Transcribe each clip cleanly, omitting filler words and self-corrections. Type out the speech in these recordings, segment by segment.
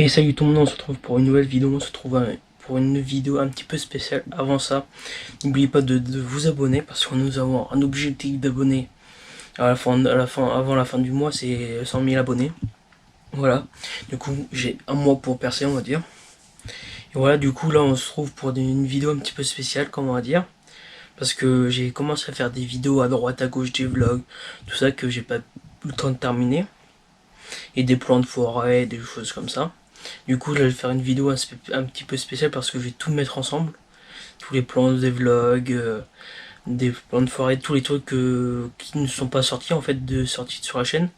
Et salut tout le monde, on se retrouve pour une nouvelle vidéo, on se retrouve pour une vidéo un petit peu spéciale. Avant ça, n'oubliez pas de vous abonner parce que nous avons un objectif d'abonnés avant la fin du mois, c'est 100 000 abonnés. Voilà, du coup j'ai un mois pour percer, on va dire. Et voilà, du coup là on se trouve pour une vidéo un petit peu spéciale, comme on va dire. Parce que j'ai commencé à faire des vidéos à droite à gauche, des vlogs, tout ça que j'ai pas eu le temps de terminer. Et des plans de forêt, des choses comme ça. Du coup, je vais faire une vidéo un petit peu spéciale parce que je vais tout mettre ensemble. Tous les plans des vlogs, des plans de forêt, tous les trucs qui ne sont pas sortis en fait, sortis sur la chaîne.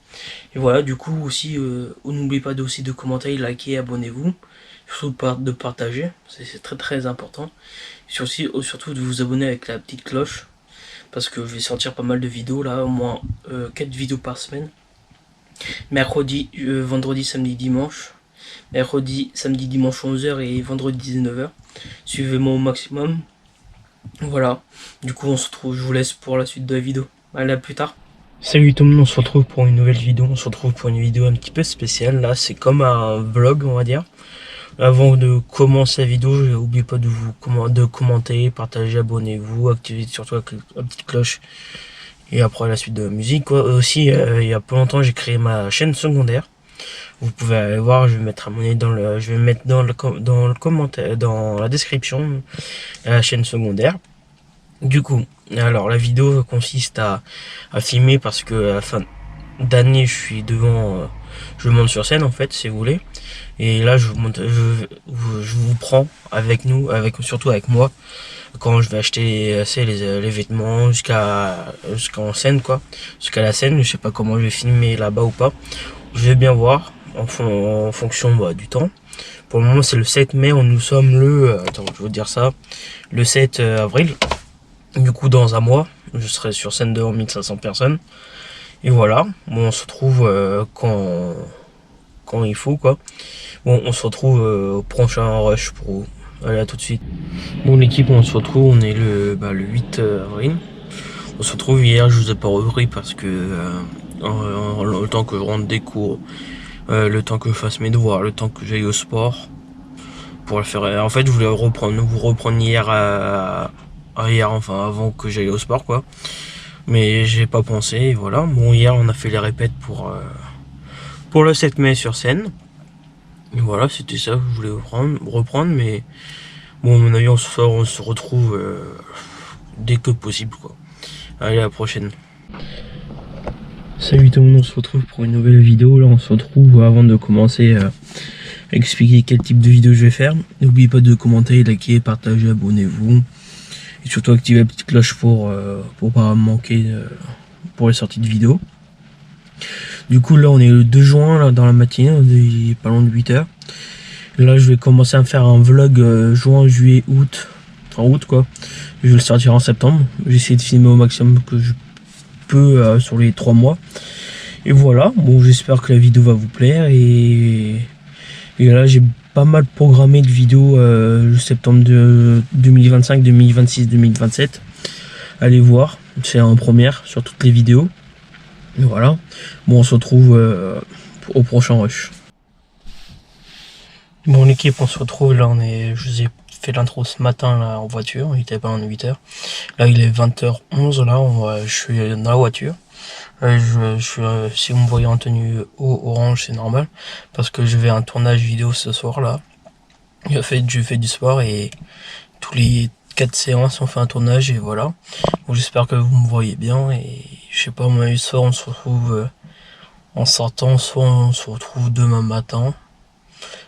Et voilà, du coup aussi, n'oubliez pas aussi de commenter, liker, abonnez-vous. Surtout de partager, c'est très très important. Surtout de vous abonner avec la petite cloche. Parce que je vais sortir pas mal de vidéos là, au moins 4 vidéos par semaine. Mercredi, vendredi, samedi, dimanche. Mercredi, samedi, dimanche 11h et vendredi 19h. Suivez-moi au maximum. Voilà. Du coup, on se retrouve, je vous laisse pour la suite de la vidéo. Allez, à plus tard. Salut tout le monde, on se retrouve pour une nouvelle vidéo. On se retrouve pour une vidéo un petit peu spéciale. Là, c'est comme un vlog, on va dire. Avant de commencer la vidéo, n'oubliez pas de commenter, partager, abonnez-vous, activez surtout la petite cloche. Et après la suite de la musique, quoi. Aussi, il y a peu longtemps, j'ai créé ma chaîne secondaire. Vous pouvez aller voir, je vais mettre je vais mettre dans le commentaire, dans la description, la chaîne secondaire. Du coup, alors la vidéo consiste à filmer parce que à la fin d'année, je monte sur scène en fait, si vous voulez. Et là, je vous prends surtout avec moi, quand je vais acheter les vêtements jusqu'en scène quoi, jusqu'à la scène. Je sais pas comment je vais filmer là-bas ou pas. Je vais bien voir en fonction du temps. Pour le moment, c'est le 7 mai. Nous sommes attends, je vais vous dire ça. Le 7 avril. Du coup, dans un mois, je serai sur scène devant 1500 personnes. Et voilà. Bon, on se retrouve quand il faut, quoi. Bon, on se retrouve au prochain rush pour vous. Allez, à tout de suite. Bon, l'équipe, on se retrouve. On est le 8 avril. On se retrouve hier. Je vous ai pas repris parce que le temps que je rentre des cours, le temps que je fasse mes devoirs, le temps que j'aille au sport pour le faire. En fait, je voulais vous reprendre hier, enfin avant que j'aille au sport, quoi. Mais j'ai pas pensé, et voilà. Bon, hier on a fait les répètes pour le 7 mai sur scène. Et voilà, c'était ça que je voulais reprendre, mais bon, à mon avis, on se retrouve dès que possible, quoi. Allez, à la prochaine. Salut tout le monde, on se retrouve pour une nouvelle vidéo. Là, on se retrouve avant de commencer à expliquer quel type de vidéo je vais faire. N'oubliez pas de commenter, liker, partager, abonnez-vous. Et surtout activer la petite cloche pour pas manquer pour les sorties de vidéos. Du coup, là, on est le 2 juin, là, dans la matinée, on est pas loin de 8h. Là, je vais commencer à faire un vlog juin, juillet, août. En août, quoi. Je vais le sortir en septembre. J'ai essayé de filmer au maximum que je peux sur les 3 mois. Et voilà, bon, j'espère que la vidéo va vous plaire. Et là, j'ai pas mal programmé de vidéos septembre de 2025, 2026, 2027. Allez voir, c'est en première sur toutes les vidéos. Et voilà, bon, on se retrouve au prochain rush. Bon, l'équipe, on se retrouve là, je vous ai fait l'intro ce matin là en voiture, il était pas en 8h. Là, il est 20h11, là, je suis dans la voiture. Si vous me voyez en tenue orange, c'est normal, parce que je vais à un tournage vidéo ce soir là. Je fais du sport et tous les 4 séances on fait un tournage et voilà. Bon, j'espère que vous me voyez bien et je sais pas, moi, soit on se retrouve en sortant, soit on se retrouve demain matin.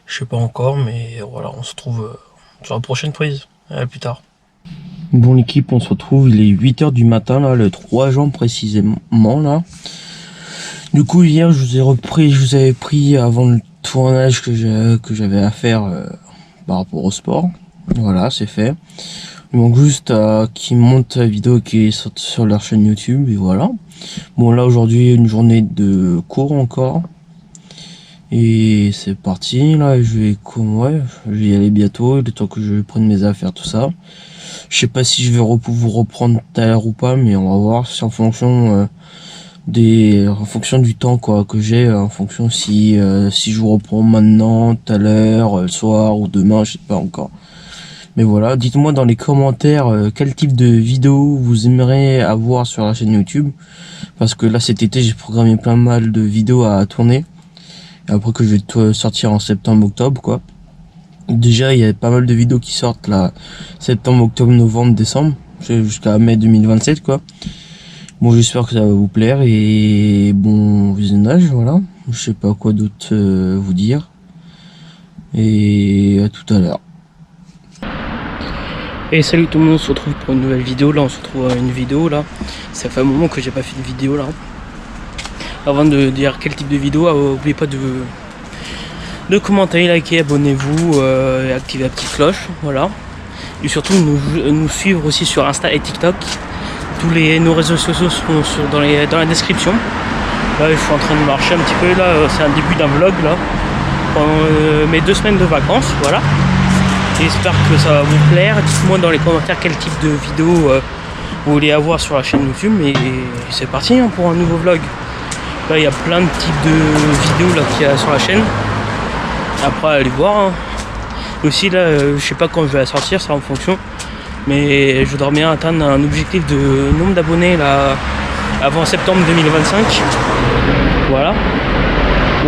Je sais pas encore, mais voilà, on se retrouve sur la prochaine prise. À plus tard. Bon, l'équipe, on se retrouve, il est 8h du matin, là, le 3 juin précisément, là. Du coup, hier, je vous avais pris avant le tournage que j'avais à faire par rapport au sport. Voilà, c'est fait. Il manque juste qu'ils montent la vidéo qui est sur leur chaîne YouTube, et voilà. Bon, là, aujourd'hui, une journée de cours encore. Et c'est parti, là, je vais y aller bientôt, le temps que je prenne mes affaires, tout ça. Je sais pas si je vais vous reprendre tout à l'heure ou pas, mais on va voir, c'est en fonction en fonction du temps quoi que j'ai, en fonction si je vous reprends maintenant, tout à l'heure, le soir ou demain, je sais pas encore. Mais voilà, dites-moi dans les commentaires quel type de vidéo vous aimeriez avoir sur la chaîne YouTube, parce que là cet été j'ai programmé plein mal de vidéos à tourner, et après que je vais sortir en septembre-octobre quoi. Déjà il y a pas mal de vidéos qui sortent là, septembre, octobre, novembre, décembre, jusqu'à mai 2027 quoi. Bon, j'espère que ça va vous plaire et bon visionnage, voilà. Je sais pas quoi d'autre vous dire. Et à tout à l'heure. Et salut tout le monde, on se retrouve pour une nouvelle vidéo. Là, on se retrouve à une vidéo là. Ça fait un moment que j'ai pas fait de vidéo là. Avant de dire quel type de vidéo, n'oubliez pas de commenter, liker, abonnez-vous, et activez la petite cloche, voilà. Et surtout nous suivre aussi sur Insta et TikTok. Nos réseaux sociaux sont dans la description. Là je suis en train de marcher un petit peu, là c'est un début d'un vlog là, pendant mes 2 semaines de vacances, voilà. J'espère que ça va vous plaire. Dites-moi dans les commentaires quel type de vidéo vous voulez avoir sur la chaîne YouTube. Et c'est parti hein, pour un nouveau vlog. Là il y a plein de types de vidéos là qu'il y a sur la chaîne. Après allez voir hein. Aussi là je sais pas quand je vais la sortir, ça en fonction. Mais je voudrais bien atteindre un objectif de nombre d'abonnés là avant septembre 2025. Voilà.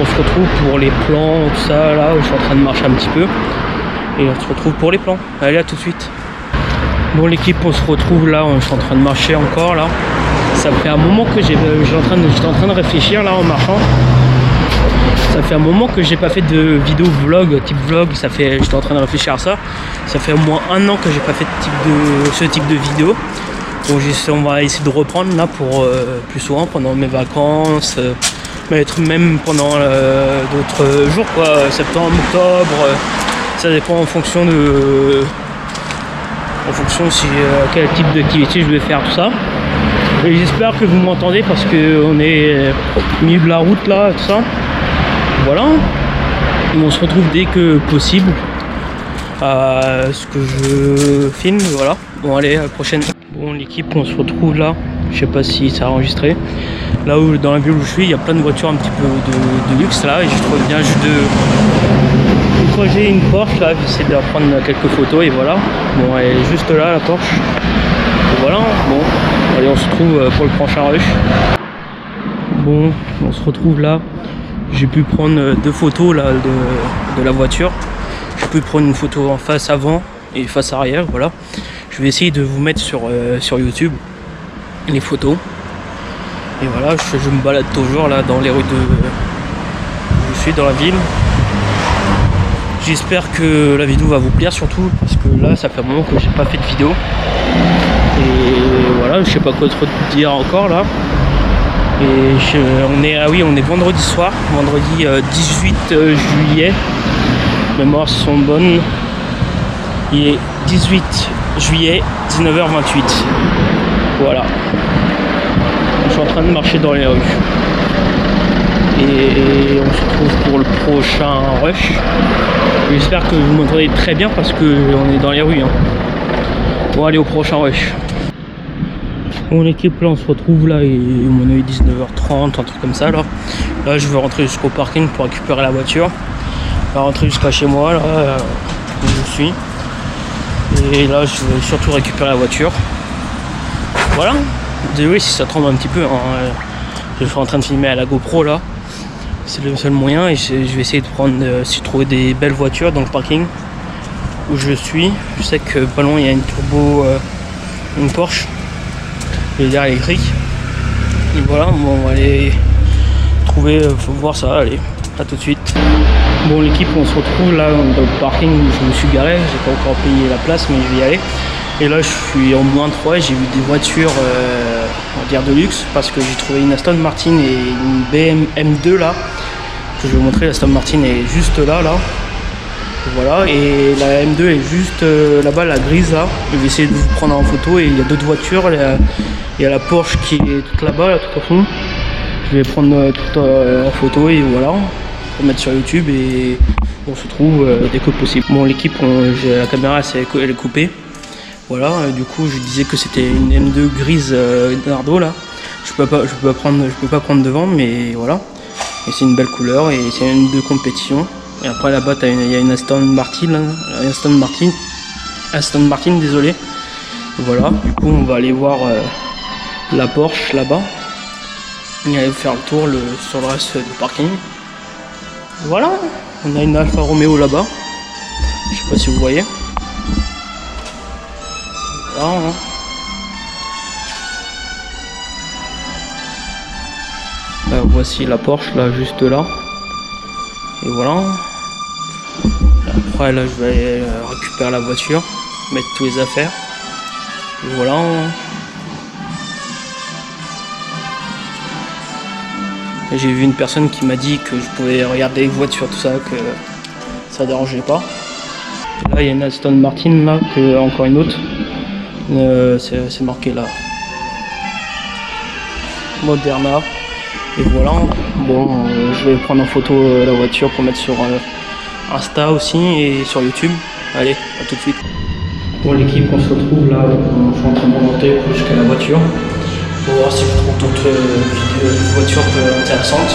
On se retrouve pour les plans, tout ça là où je suis en train de marcher un petit peu. Et on se retrouve pour les plans. Allez, à tout de suite. Bon l'équipe, on se retrouve là, je suis en train de marcher encore là. Ça fait un moment que j'étais en train de réfléchir là en marchant. Ça fait un moment que j'ai pas fait de vidéo vlog, type vlog, j'étais en train de réfléchir à ça. Ça fait au moins 1 an que j'ai pas fait ce type de vidéo. Donc on va essayer de reprendre là pour plus souvent pendant mes vacances, même pendant d'autres jours quoi, septembre, octobre, ça dépend en fonction si quel type d'activité je vais faire tout ça. Et j'espère que vous m'entendez parce que on est au milieu de la route là, tout ça. Voilà, on se retrouve dès que possible à ce que je filme, voilà. Bon allez, à la prochaine. Bon l'équipe, on se retrouve là, je sais pas si ça a enregistré. Là où dans la ville où je suis, il y a plein de voitures un petit peu de luxe là, et je trouve bien juste de projet une Porsche là, j'essaie de prendre quelques photos et voilà. Bon elle est juste là la Porsche. Et voilà, bon, allez on se retrouve pour le prochain rush. Bon, on se retrouve là. J'ai pu prendre 2 photos là de la voiture. J'ai pu prendre une photo en face avant et face arrière, voilà. Je vais essayer de vous mettre sur YouTube les photos. Et voilà, je me balade toujours là dans les rues je suis dans la ville. J'espère que la vidéo va vous plaire surtout parce que là ça fait un moment que j'ai pas fait de vidéo. Et voilà, je sais pas quoi trop dire encore là. Et on est vendredi soir, vendredi 18 juillet. Mes mémoires sont bonnes. Il est 18 juillet, 19h28. Voilà. Je suis en train de marcher dans les rues. Et on se retrouve pour le prochain rush. J'espère que vous m'entendez très bien parce qu'on est dans les rues. Hein. Bon, allez au prochain rush. Bon l'équipe, là on se retrouve là, et on est 19h30, un truc comme ça là. Là je veux rentrer jusqu'au parking pour récupérer la voiture. Je vais rentrer jusqu'à chez moi là où je suis. Et là je vais surtout récupérer la voiture. Voilà. Désolé si ça tremble un petit peu. Hein. Je suis en train de filmer à la GoPro là. C'est le seul moyen et je vais essayer de trouver des belles voitures dans le parking où je suis. Je sais que pas loin il y a une turbo, une Porsche. Électrique. Et voilà, bon, on va aller trouver, faut voir ça, allez, à tout de suite. Bon l'équipe, on se retrouve là dans le parking où je me suis garé, j'ai pas encore payé la place mais je vais y aller. Et là je suis en -3 et j'ai vu des voitures on va dire de luxe parce que j'ai trouvé une Aston Martin et une BM M2 là. Que je vais vous montrer, la Aston Martin est juste là. Voilà, et la M2 est juste là-bas, la grise là. Je vais essayer de vous prendre en photo et il y a d'autres voitures. Il y a la Porsche qui est toute là-bas, là, tout au fond. Je vais prendre tout en photo et voilà, pour mettre sur YouTube et on se trouve dès que possible. Bon l'équipe, la caméra elle est coupée. Voilà, du coup je disais que c'était une M2 grise Nardo là. Je peux pas prendre devant, mais voilà. Et c'est une belle couleur et c'est une de compétition. Et après là-bas il y a une Aston Martin, désolé. Voilà, du coup on va aller voir la Porsche là-bas. Et aller faire le tour sur le reste du parking. Voilà, on a une Alfa Romeo là-bas. Je sais pas si vous voyez. Voilà, hein. Voici la Porsche là, juste là. Et voilà. Après là je vais aller récupérer la voiture, mettre tous les affaires. Et voilà. J'ai vu une personne qui m'a dit que je pouvais regarder les voitures, tout ça, que ça dérangeait pas. Et là il y a une Aston Martin là, encore une autre. C'est marqué là. Moderna. Et voilà. Bon, je vais prendre en photo la voiture pour mettre sur Insta aussi et sur YouTube. Allez, à tout de suite. Bon l'équipe, on se retrouve là, je suis en train de monter jusqu'à la voiture pour voir si je trouve d'autres voitures intéressantes.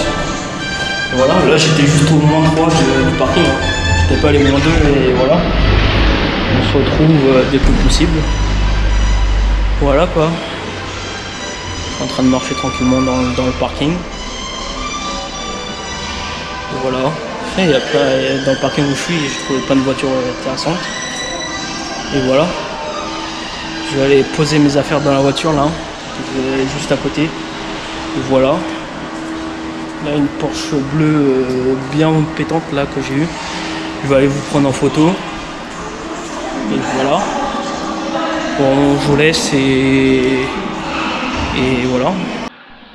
Et voilà, là j'étais juste au moins 3 du parking, hein. J'étais pas allé moins 2 et voilà. On se retrouve dès que possible. Voilà quoi. Je suis en train de marcher tranquillement dans le parking. Et voilà. Et dans le parking où je suis, j'ai trouvé plein de voitures intéressantes. Et voilà, je vais aller poser mes affaires dans la voiture là, juste à côté. Et voilà, là une Porsche bleue bien pétante là que j'ai eue. Je vais aller vous prendre en photo. Et voilà. Bon, je vous laisse et voilà.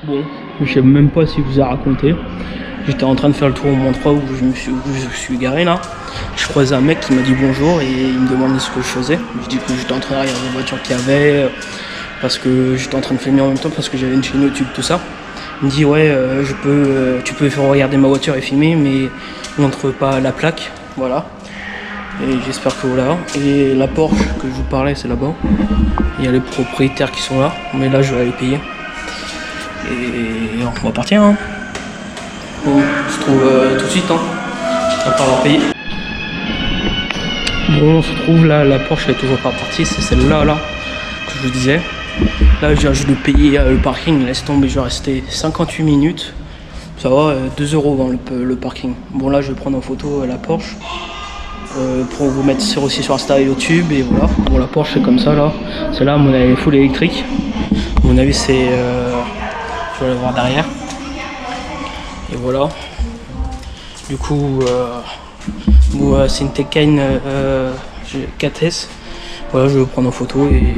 Bon, je sais même pas si vous ai raconté. J'étais en train de faire le tour au Mont 3 où je suis garé là. Je croisais un mec qui m'a dit bonjour et il me demandait ce que je faisais. Je dis que j'étais en train de regarder les voitures qu'il y avait, parce que j'étais en train de filmer en même temps parce que j'avais une chaîne YouTube, tout ça. Il me dit ouais, tu peux faire regarder ma voiture et filmer, mais montre pas la plaque, voilà. Et j'espère que voilà. Et la Porsche que je vous parlais, c'est là-bas. Il y a les propriétaires qui sont là, mais là je vais aller payer. Et on va partir, hein. Bon, on se trouve tout de suite, hein, après avoir payé. Bon, on se trouve là, la Porsche elle est toujours pas partie, c'est celle-là là, que je vous disais. Là, je viens juste de payer le parking, laisse tomber, je vais rester 58 minutes. Ça va, 2 € dans le parking. Bon, là, je vais prendre en photo la Porsche pour vous mettre aussi sur Insta et YouTube, et voilà. Bon, la Porsche c'est comme ça là, celle-là, à mon avis, full électrique. À mon avis, c'est. Je vais la voir derrière. Et voilà. Du coup, c'est une Taycan 4S. Voilà, je vais vous prendre en photo et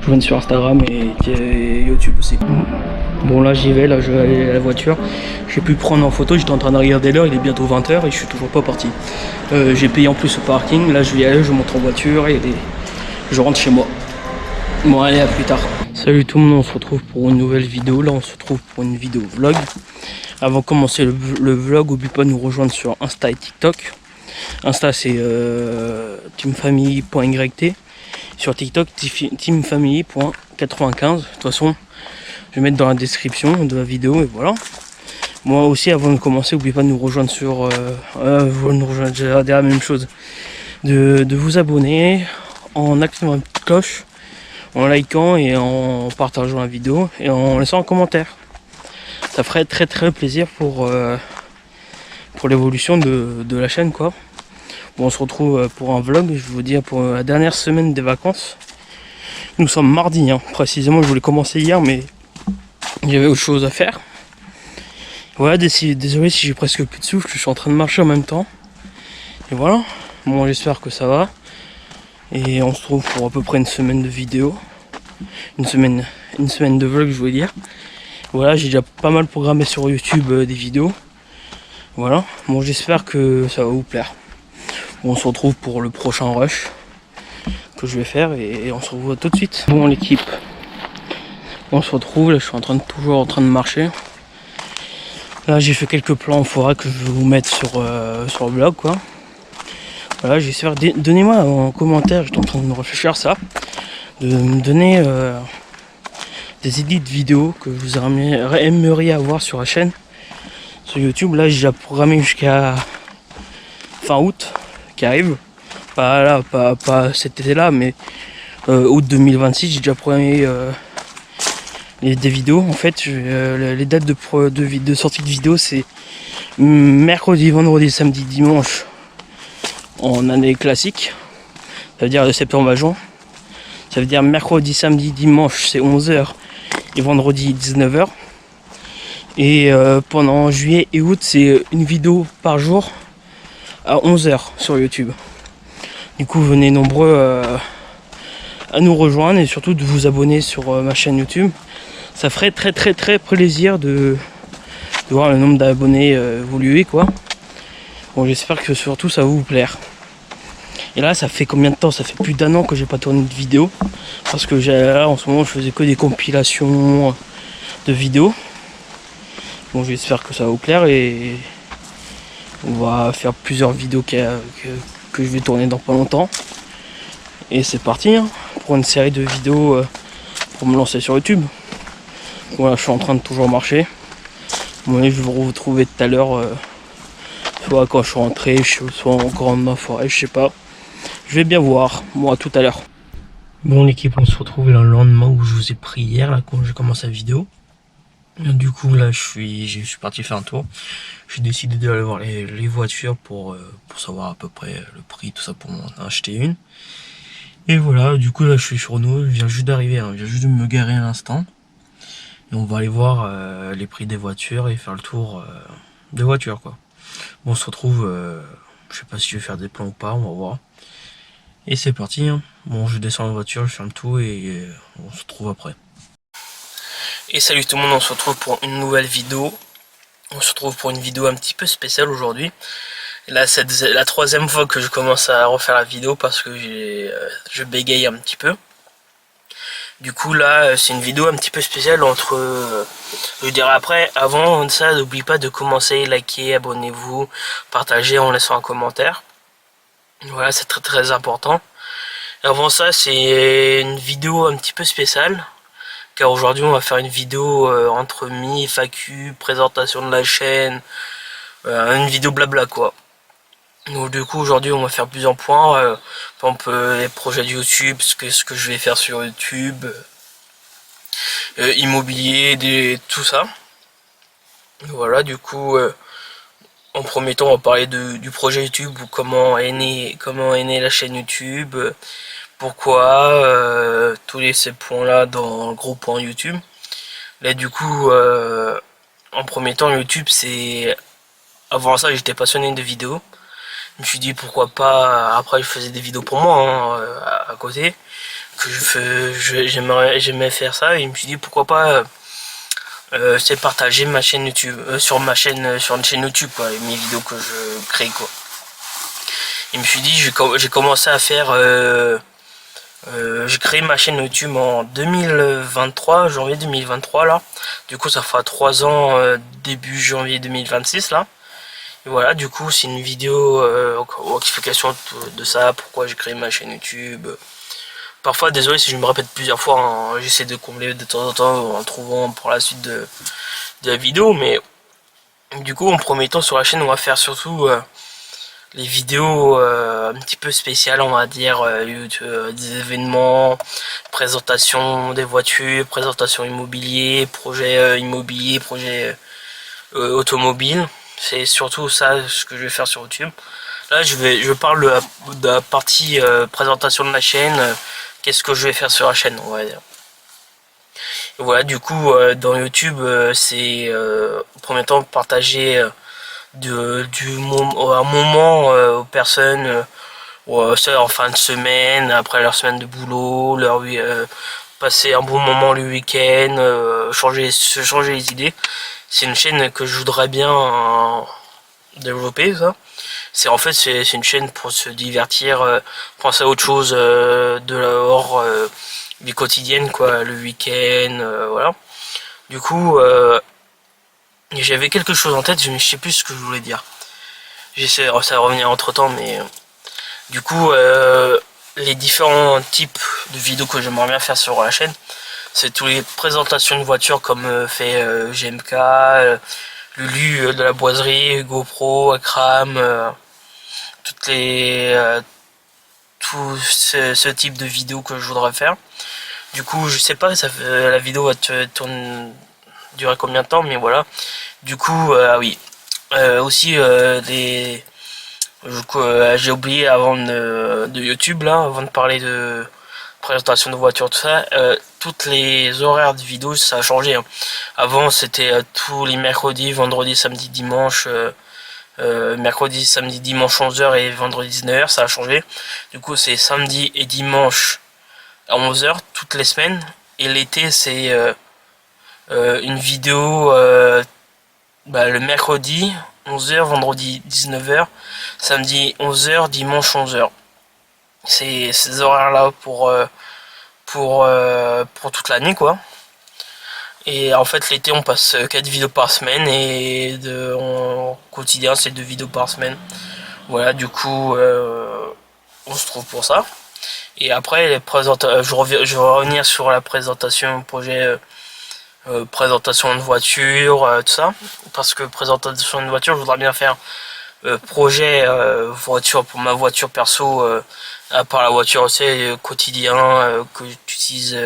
je vous mets sur Instagram et YouTube aussi. Bon, là j'y vais, là je vais aller à la voiture. J'ai pu prendre en photo, j'étais en train de regarder l'heure, il est bientôt 20 h et je suis toujours pas parti. J'ai payé en plus au parking, là je vais y aller, je monte en voiture et je rentre chez moi. Bon, allez, à plus tard. Salut tout le monde, on se retrouve pour une nouvelle vidéo. Là on se retrouve pour une vidéo vlog. Avant de commencer le vlog, n'oublie pas de nous rejoindre sur Insta et TikTok. Insta c'est teamfamily.yt. Sur TikTok, teamfamily.95. De toute façon, je vais mettre dans la description de la vidéo et voilà. Moi aussi, avant de commencer, n'oubliez pas de nous rejoindre sur... j'ai la même chose. De vous abonner en activant la petite cloche, en likant et en partageant la vidéo et en laissant un commentaire. Ça ferait très plaisir pour l'évolution de la chaîne quoi. Bon, on se retrouve pour un vlog, je vais vous dire, pour la dernière semaine des vacances. Nous sommes mardi, hein. Précisément je voulais commencer hier mais j'avais autre chose à faire. Voilà, désolé si j'ai presque plus de souffle, je suis en train de marcher en même temps. Et voilà, bon j'espère que ça va. Et on se retrouve pour à peu près une semaine de vidéos. Une semaine de vlog je voulais dire. Voilà, j'ai déjà pas mal programmé sur YouTube des vidéos. Voilà, bon j'espère que ça va vous plaire. Bon, on se retrouve pour le prochain rush que je vais faire et on se retrouve tout de suite. Bon l'équipe, on se retrouve, là je suis toujours en train de marcher. Là j'ai fait quelques plans en forêt que je vais vous mettre sur le blog quoi. Voilà, j'espère, donnez-moi en commentaire, j'étais en train de me réfléchir à ça, de me donner des idées de vidéos que vous aimeriez avoir sur la chaîne, sur YouTube. Là, j'ai déjà programmé jusqu'à fin août qui arrive. Pas là, pas cet été-là, mais août 2026, j'ai déjà programmé des vidéos. En fait, les dates de sortie de vidéo, c'est mercredi, vendredi, samedi, dimanche en année classique. Ça veut dire de septembre à juin. Ça veut dire mercredi, samedi, dimanche, c'est 11h et vendredi 19h. Et pendant juillet et août, c'est une vidéo par jour à 11h sur YouTube. Du coup, venez nombreux à nous rejoindre et surtout de vous abonner sur ma chaîne YouTube. Ça ferait très plaisir de voir le nombre d'abonnés évoluer, quoi. Bon, j'espère que surtout ça va vous plaire. Et là, ça fait combien de temps? Ça fait plus d'1 an que j'ai pas tourné de vidéo. Parce que là, en ce moment, je faisais que des compilations de vidéos. Bon, j'espère que ça va vous plaire et on va faire plusieurs vidéos que je vais tourner dans pas longtemps. Et c'est parti hein, pour une série de vidéos pour me lancer sur YouTube. Voilà, je suis en train de toujours marcher. Bon, je vais vous retrouver tout à l'heure, soit quand je suis rentré, soit encore dans ma forêt, je sais pas. Je vais bien voir, moi tout à l'heure. Bon l'équipe, on se retrouve le lendemain où je vous ai pris hier, là quand j'ai commencé la vidéo. Du coup là je suis parti faire un tour. J'ai décidé d'aller voir les voitures pour savoir à peu près le prix, tout ça pour m'en acheter une. Et voilà, du coup là je suis sur nous, je viens juste d'arriver, hein, je viens juste de me garer à l'instant. Et on va aller voir les prix des voitures et faire le tour des voitures quoi. Bon on se retrouve, je sais pas si je vais faire des plans ou pas, on va voir. Et c'est parti, hein. Bon je descends la voiture, je fais le tour et on se retrouve après. Et salut tout le monde, on se retrouve pour une nouvelle vidéo. On se retrouve pour une vidéo un petit peu spéciale aujourd'hui. Là c'est la 3e fois que je commence à refaire la vidéo parce que je bégaye un petit peu. Du coup là c'est une vidéo un petit peu spéciale entre... je dirais après, avant ça n'oubliez pas de commencer, liker, abonnez-vous, partagez en laissant un commentaire. Voilà c'est très important. Et avant ça c'est une vidéo un petit peu spéciale. Car aujourd'hui on va faire une vidéo entre mi, FAQ, présentation de la chaîne, une vidéo blabla quoi. Donc du coup aujourd'hui on va faire plusieurs points, par exemple les projets de YouTube, ce que je vais faire sur YouTube, immobilier, tout ça. Voilà du coup en premier temps on va parler du projet YouTube, ou comment est née la chaîne YouTube, pourquoi, tous ces points là dans le gros point YouTube. Là du coup en premier temps YouTube c'est... Avant ça j'étais passionné de vidéos. Je me suis dit pourquoi pas, après je faisais des vidéos pour moi hein, à côté, que j'aimais faire ça, et je me suis dit pourquoi pas c'est partager ma chaîne YouTube, sur une chaîne YouTube quoi, mes vidéos que je crée quoi. Et je me suis dit j'ai commencé à faire... j'ai créé ma chaîne YouTube en 2023, janvier 2023 là. Du coup ça fera 3 ans début janvier 2026 là. Et voilà, du coup c'est une vidéo explication de ça, pourquoi j'ai créé ma chaîne YouTube. Parfois désolé si je me répète plusieurs fois, hein, j'essaie de combler de temps en temps en trouvant pour la suite de la vidéo. Mais du coup en premier temps sur la chaîne on va faire surtout... les vidéos un petit peu spéciales on va dire, des événements, présentation des voitures, présentation immobilier, projet immobilier, projet automobile. C'est surtout ça ce que je vais faire sur YouTube. Là je parle de la partie présentation de la chaîne, qu'est-ce que je vais faire sur la chaîne on va dire. Et voilà du coup dans YouTube c'est en premier temps partager un moment aux personnes en fin de semaine, après leur semaine de boulot, passer un bon moment le week-end, se changer les idées. C'est une chaîne que je voudrais bien développer ça. C'est une chaîne pour se divertir, penser à autre chose de hors du quotidien quoi, le week-end, voilà. Du coup j'avais quelque chose en tête, je ne sais plus ce que je voulais dire. J'essaie de revenir entre temps, mais du coup les différents types de vidéos que j'aimerais bien faire sur la chaîne, C'est toutes les présentations de voitures comme fait GMK, Lulu de la boiserie, GoPro, Akram, toutes les tout ce type de vidéos que je voudrais faire. Du coup, je sais pas, la vidéo va durer combien de temps, mais voilà. Du coup, ah oui. Aussi, j'ai oublié avant de YouTube, là, avant de parler de présentation de voiture, tout ça, toutes les horaires de vidéos, ça a changé. Hein. Avant, c'était tous les mercredis, vendredis, samedi, dimanche. Mercredi, samedi, dimanche 11h et vendredi 19h, ça a changé. Du coup, c'est samedi et dimanche à 11h toutes les semaines. Et l'été, c'est une vidéo le mercredi 11h, vendredi 19h, samedi 11h, dimanche 11h. C'est ces horaires-là pour toute l'année, quoi. Et en fait, l'été, on passe 4 vidéos par semaine et en quotidien, c'est 2 vidéos par semaine. Voilà, du coup, on se trouve pour ça. Et après, je vais revenir sur la présentation projet, présentation de voiture, tout ça. Parce que présentation de voiture, je voudrais bien faire projet voiture pour ma voiture perso, à part la voiture aussi, quotidien que j'utilise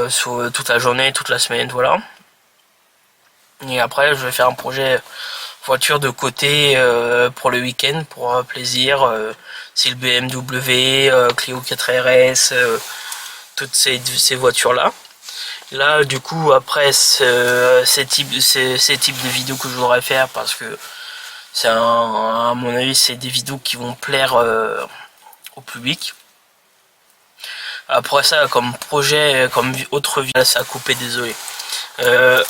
sur toute la journée, toute la semaine, voilà. Et après, je vais faire un projet voiture de côté pour le week-end, pour plaisir. C'est le BMW, Clio 4RS, toutes ces voitures-là. Là, du coup, après ces types de vidéos que je voudrais faire, parce que à mon avis, c'est des vidéos qui vont plaire au public. Après ça, comme projet, comme autre vidéo, ça a coupé, désolé.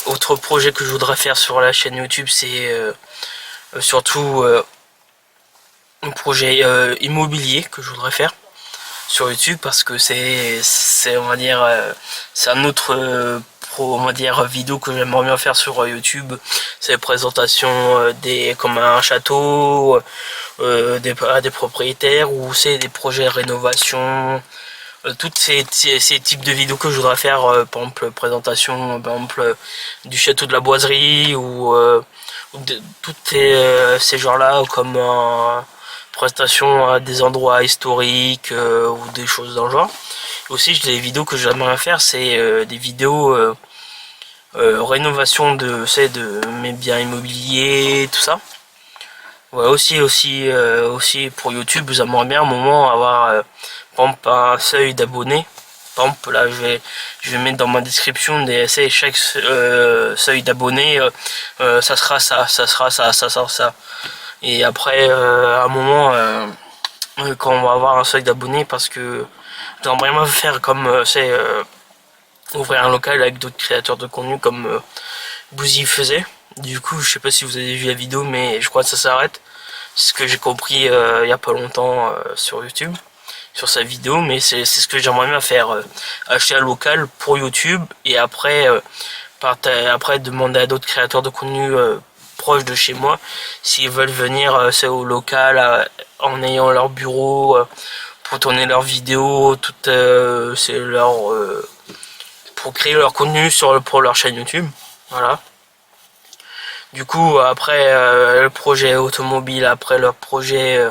Autre projet que je voudrais faire sur la chaîne YouTube, c'est surtout un projet immobilier que je voudrais faire sur YouTube, parce que c'est on va dire c'est un autre on va dire vidéo que j'aimerais bien faire sur YouTube. C'est présentations comme un château à des propriétaires, ou c'est des projets de rénovation. Tous ces types de vidéos que je voudrais faire, par exemple présentation par exemple du château de la boiserie, ou tous ces genres là, comme présentation à des endroits historiques, ou des choses dans le genre. Aussi, des vidéos que j'aimerais faire, c'est des vidéos rénovation de mes biens immobiliers, tout ça. Ouais, aussi pour YouTube, j'aimerais bien à un moment avoir par exemple un seuil d'abonnés. Par exemple, là, je vais mettre dans ma description chaque seuil d'abonnés, ça sera ça, ça sera ça, ça sera ça. Et après, à un moment, quand on va avoir un seuil d'abonnés, parce que j'aimerais bien faire comme ouvrir un local avec d'autres créateurs de contenu comme Bouzy faisait. Du coup, je sais pas si vous avez vu la vidéo, mais je crois que ça s'arrête. C'est ce que j'ai compris il y a pas longtemps sur YouTube, sur sa vidéo, mais c'est ce que j'aimerais bien faire, acheter un local pour YouTube, et après après demander à d'autres créateurs de contenu proches de chez moi s'ils veulent venir au local en ayant leur bureau pour tourner leurs vidéos, c'est pour créer leur contenu pour leur chaîne YouTube. Voilà. Du coup, après le projet automobile, après leur projet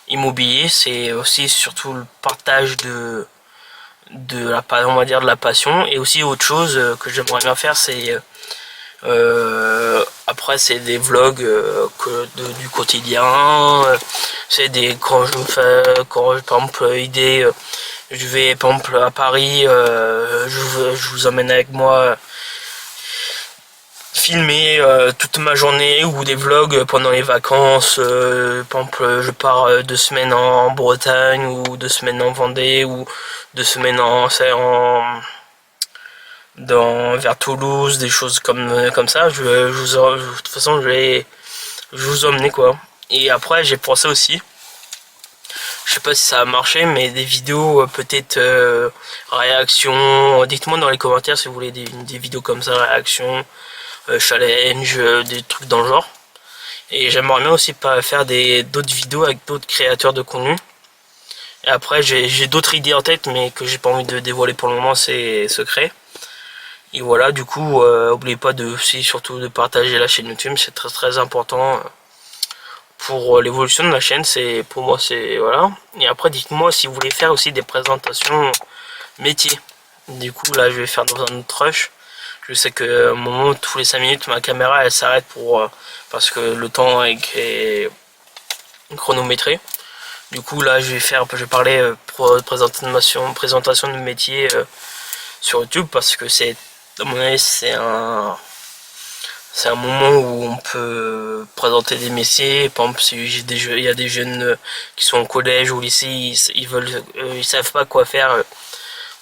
immobilier, c'est aussi surtout le partage on va dire de la passion. Et aussi autre chose que j'aimerais bien faire, c'est après c'est des vlogs du quotidien. C'est quand par exemple je vais par exemple à Paris, je vous emmène avec moi filmer toute ma journée, ou des vlogs pendant les vacances. Par exemple, je pars 2 semaines en Bretagne, ou 2 semaines en Vendée, ou 2 semaines vers Toulouse, des choses comme ça. De toute façon, je vais vous emmener, quoi. Et après, j'ai pensé aussi, je sais pas si ça a marché, mais des vidéos peut-être réaction. Dites-moi dans les commentaires si vous voulez des vidéos comme ça, réaction, challenge, des trucs dans le genre. Et j'aimerais bien aussi pas faire d'autres vidéos avec d'autres créateurs de contenu. Et après j'ai d'autres idées en tête mais que j'ai pas envie de dévoiler pour le moment, c'est secret. Et voilà, du coup, n'oubliez pas de aussi surtout de partager la chaîne YouTube, c'est très très important pour l'évolution de la chaîne, c'est pour moi c'est voilà. Et après dites-moi si vous voulez faire aussi des présentations métiers. Du coup là je vais faire dans un autre rush. Je sais que à un moment tous les 5 minutes ma caméra elle s'arrête pour parce que le temps est chronométré. Du coup là je vais parler pour présentation de métier sur YouTube parce que c'est à mon avis c'est un moment où on peut présenter des métiers. Par exemple, si il y a des jeunes qui sont au collège ou au lycée, ils savent pas quoi faire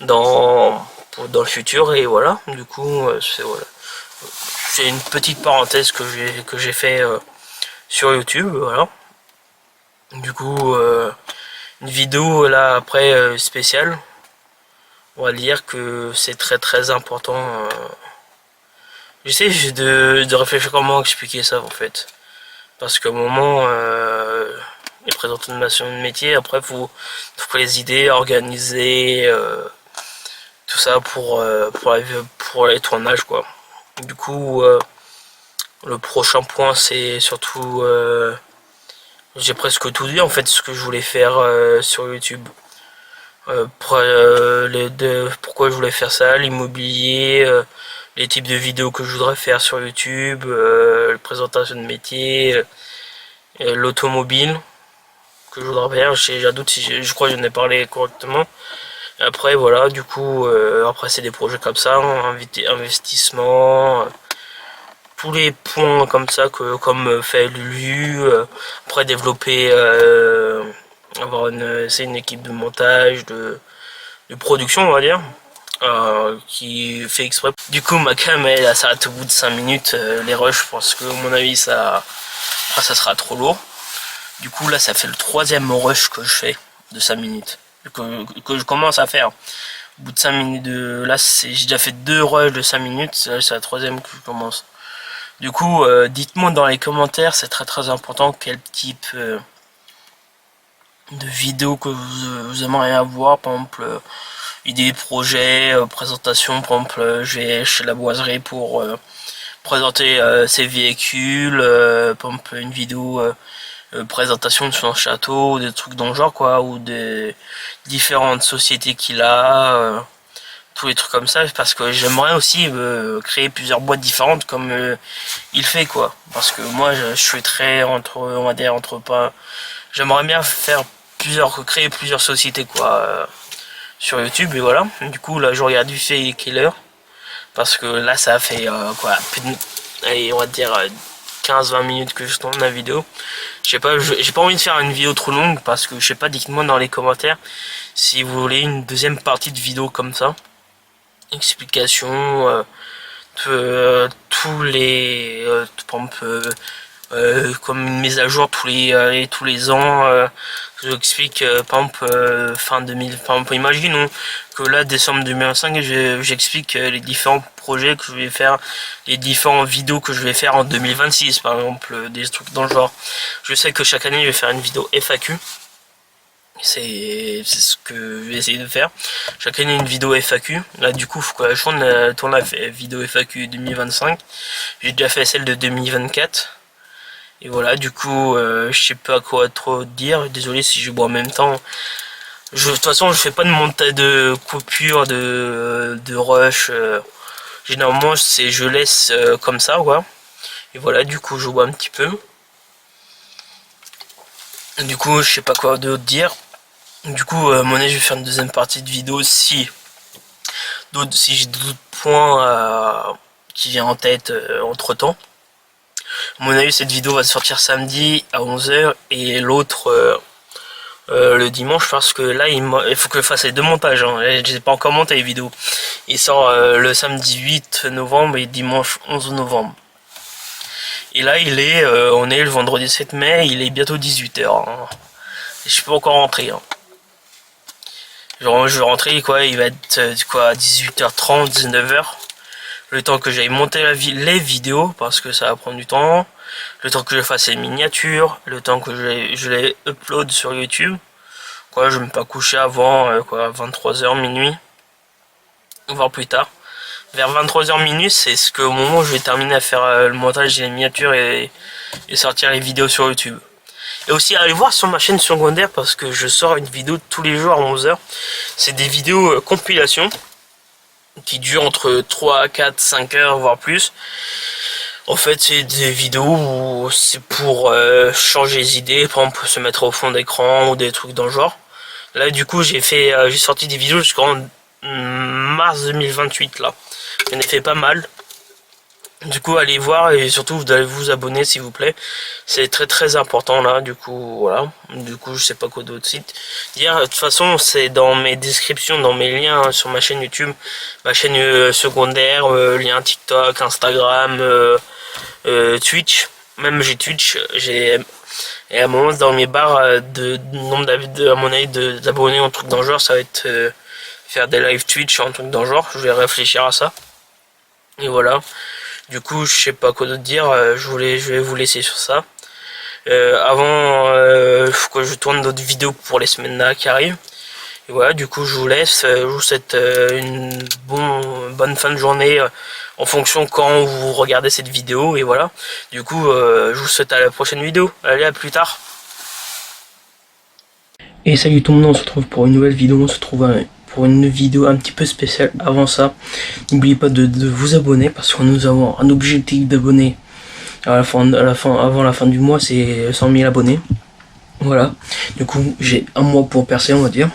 dans le futur et voilà. Du coup, c'est une petite parenthèse que j'ai fait sur YouTube, voilà. Du coup, une vidéo là après spéciale. On va dire que c'est très très important. J'essaie de réfléchir comment expliquer ça en fait. Parce qu'au moment, les présentations de métier, après faut trouver les idées, organiser tout ça pour les tournages quoi. Du coup, le prochain point c'est surtout, j'ai presque tout dit en fait ce que je voulais faire sur YouTube. Pourquoi je voulais faire ça, l'immobilier, les types de vidéos que je voudrais faire sur YouTube, la présentation de métier, l'automobile que je voudrais faire. J'ai un doute si je crois que j'en ai parlé correctement. Et après voilà, du coup, après c'est des projets comme ça, investissement, tous les points comme ça comme fait Lulu. Après développer, c'est une équipe de montage, de production on va dire. Qui fait exprès. Du coup ma cam elle s'arrête au bout de 5 minutes les rushs parce que à mon avis ça sera trop lourd. Du coup là ça fait le 3e rush que je fais de 5 minutes. Que je commence à faire. Au bout de 5 minutes là j'ai déjà fait 2 rushs de 5 minutes, c'est la 3e que je commence. Du coup dites-moi dans les commentaires, c'est très très important quel type de vidéo que vous aimeriez avoir, par exemple idées, projets, présentation. Par exemple, je vais chez la boiserie pour présenter ses véhicules, par exemple une vidéo présentation de son château, des trucs dans le genre quoi, ou des différentes sociétés qu'il a, tous les trucs comme ça, parce que j'aimerais aussi créer plusieurs boîtes différentes comme il fait quoi, parce que moi je suis très on va dire pas, j'aimerais bien créer plusieurs sociétés quoi. Sur YouTube et voilà. Du coup là je regarde du fait quelle heure parce que là ça a fait allez, on va dire 15-20 minutes que je tourne la vidéo. Je sais pas, j'ai pas envie de faire une vidéo trop longue parce que je sais pas, dites-moi dans les commentaires si vous voulez une deuxième partie de vidéo comme ça. Explication tous les par exemple, comme une mise à jour tous les ans. Je vous explique par exemple fin 2000, par exemple imaginons que là décembre 2025 j'explique les différents projets que je vais faire, les différentes vidéos que je vais faire en 2026 par exemple, des trucs dans le genre. Je sais que chaque année je vais faire une vidéo FAQ. C'est ce que je vais essayer de faire. Chaque année une vidéo FAQ. Là du coup faut que je tourne la vidéo FAQ 2025. J'ai déjà fait celle de 2024. Et voilà, du coup, je sais pas quoi trop dire. Désolé si je bois en même temps. De toute façon, je fais pas de montage de coupure, de rush. Généralement, je laisse comme ça, quoi. Et voilà, du coup, je bois un petit peu. Du coup, je sais pas quoi d'autre dire. Du coup, à mon avis, je vais faire une deuxième partie de vidéo si j'ai d'autres points qui viennent en tête entre temps. À mon avis, cette vidéo va sortir samedi à 11h et l'autre le dimanche parce que là, il faut que je fasse les 2 montages. Hein. Je n'ai pas encore monté les vidéos. Il sort le samedi 8 novembre et dimanche 11 novembre. Et là, on est le vendredi 7 mai, il est bientôt 18h. Hein. Et je suis pas encore rentré. Hein. Genre, je vais rentrer, quoi, il va être quoi, 18h30, 19h. Le temps que j'aille monter les vidéos, parce que ça va prendre du temps. Le temps que je fasse les miniatures. Le temps que je les upload sur YouTube. Quoi, je vais pas coucher avant 23h minuit, voire plus tard. Vers 23h minuit, c'est ce que au moment où je vais terminer à faire le montage et les miniatures et sortir les vidéos sur YouTube. Et aussi allez voir sur ma chaîne secondaire parce que je sors une vidéo tous les jours à 11h. C'est des vidéos compilation qui durent entre 3, 4, 5 heures voire plus. En fait, c'est des vidéos où c'est pour changer les idées, par exemple se mettre au fond d'écran ou des trucs dans le genre. Là, du coup, j'ai sorti des vidéos jusqu'en mars 2028 là. J'en ai fait pas mal. Du coup, allez voir et surtout vous allez vous abonner s'il vous plaît. C'est très très important là. Du coup, voilà. Du coup, je sais pas quoi d'autre site dire. De toute façon, c'est dans mes descriptions, dans mes liens sur ma chaîne YouTube, ma chaîne secondaire, lien TikTok, Instagram, Twitch. Même j'ai Twitch, j'ai et à un moment dans mes barres de nombre d'abonnés en truc dans le genre, ça va être faire des live Twitch en truc dans le genre. Je vais réfléchir à ça. Et voilà. Du coup, je sais pas quoi d'autre dire. Je vais vous laisser sur ça. Faut que je tourne d'autres vidéos pour les semaines là qui arrivent. Et voilà, du coup, je vous laisse. Je vous souhaite une bonne fin de journée en fonction quand vous regardez cette vidéo. Et voilà. Du coup, je vous souhaite à la prochaine vidéo. Allez, à plus tard. Et salut tout le monde, on se retrouve pour une nouvelle vidéo. On se retrouve pour une vidéo un petit peu spéciale. Avant ça, n'oubliez pas de vous abonner parce que nous avons un objectif d'abonnés avant la fin du mois, c'est 100 000 abonnés. Voilà. Du coup, j'ai un mois pour percer, on va dire.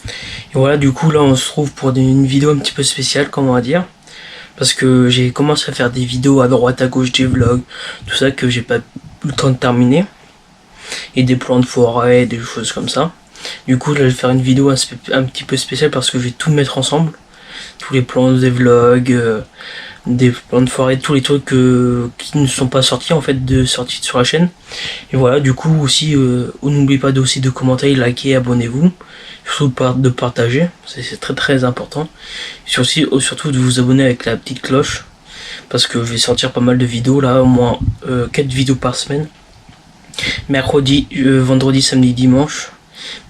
Et voilà, du coup, là, on se trouve pour une vidéo un petit peu spéciale, comme on va dire. Parce que j'ai commencé à faire des vidéos à droite, à gauche, des vlogs, tout ça que j'ai pas eu le temps de terminer. Et des plans de forêt, des choses comme ça. Du coup, là, je vais faire une vidéo un petit peu spéciale parce que je vais tout mettre ensemble. Tous les plans des vlogs, des plans de forêt, tous les trucs qui ne sont pas sortis en fait sortis sur la chaîne. Et voilà, du coup aussi, n'oubliez pas aussi de commenter, liker, abonnez-vous, surtout de partager, c'est très très important. Surtout de vous abonner avec la petite cloche, parce que je vais sortir pas mal de vidéos là, au moins 4 vidéos par semaine. Mercredi, vendredi, samedi, dimanche.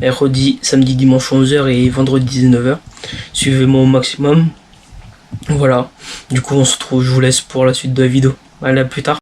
Mercredi, samedi, dimanche 11h et vendredi 19h. Suivez-moi au maximum. Voilà, du coup on se retrouve, je vous laisse pour la suite de la vidéo. Allez, à plus tard.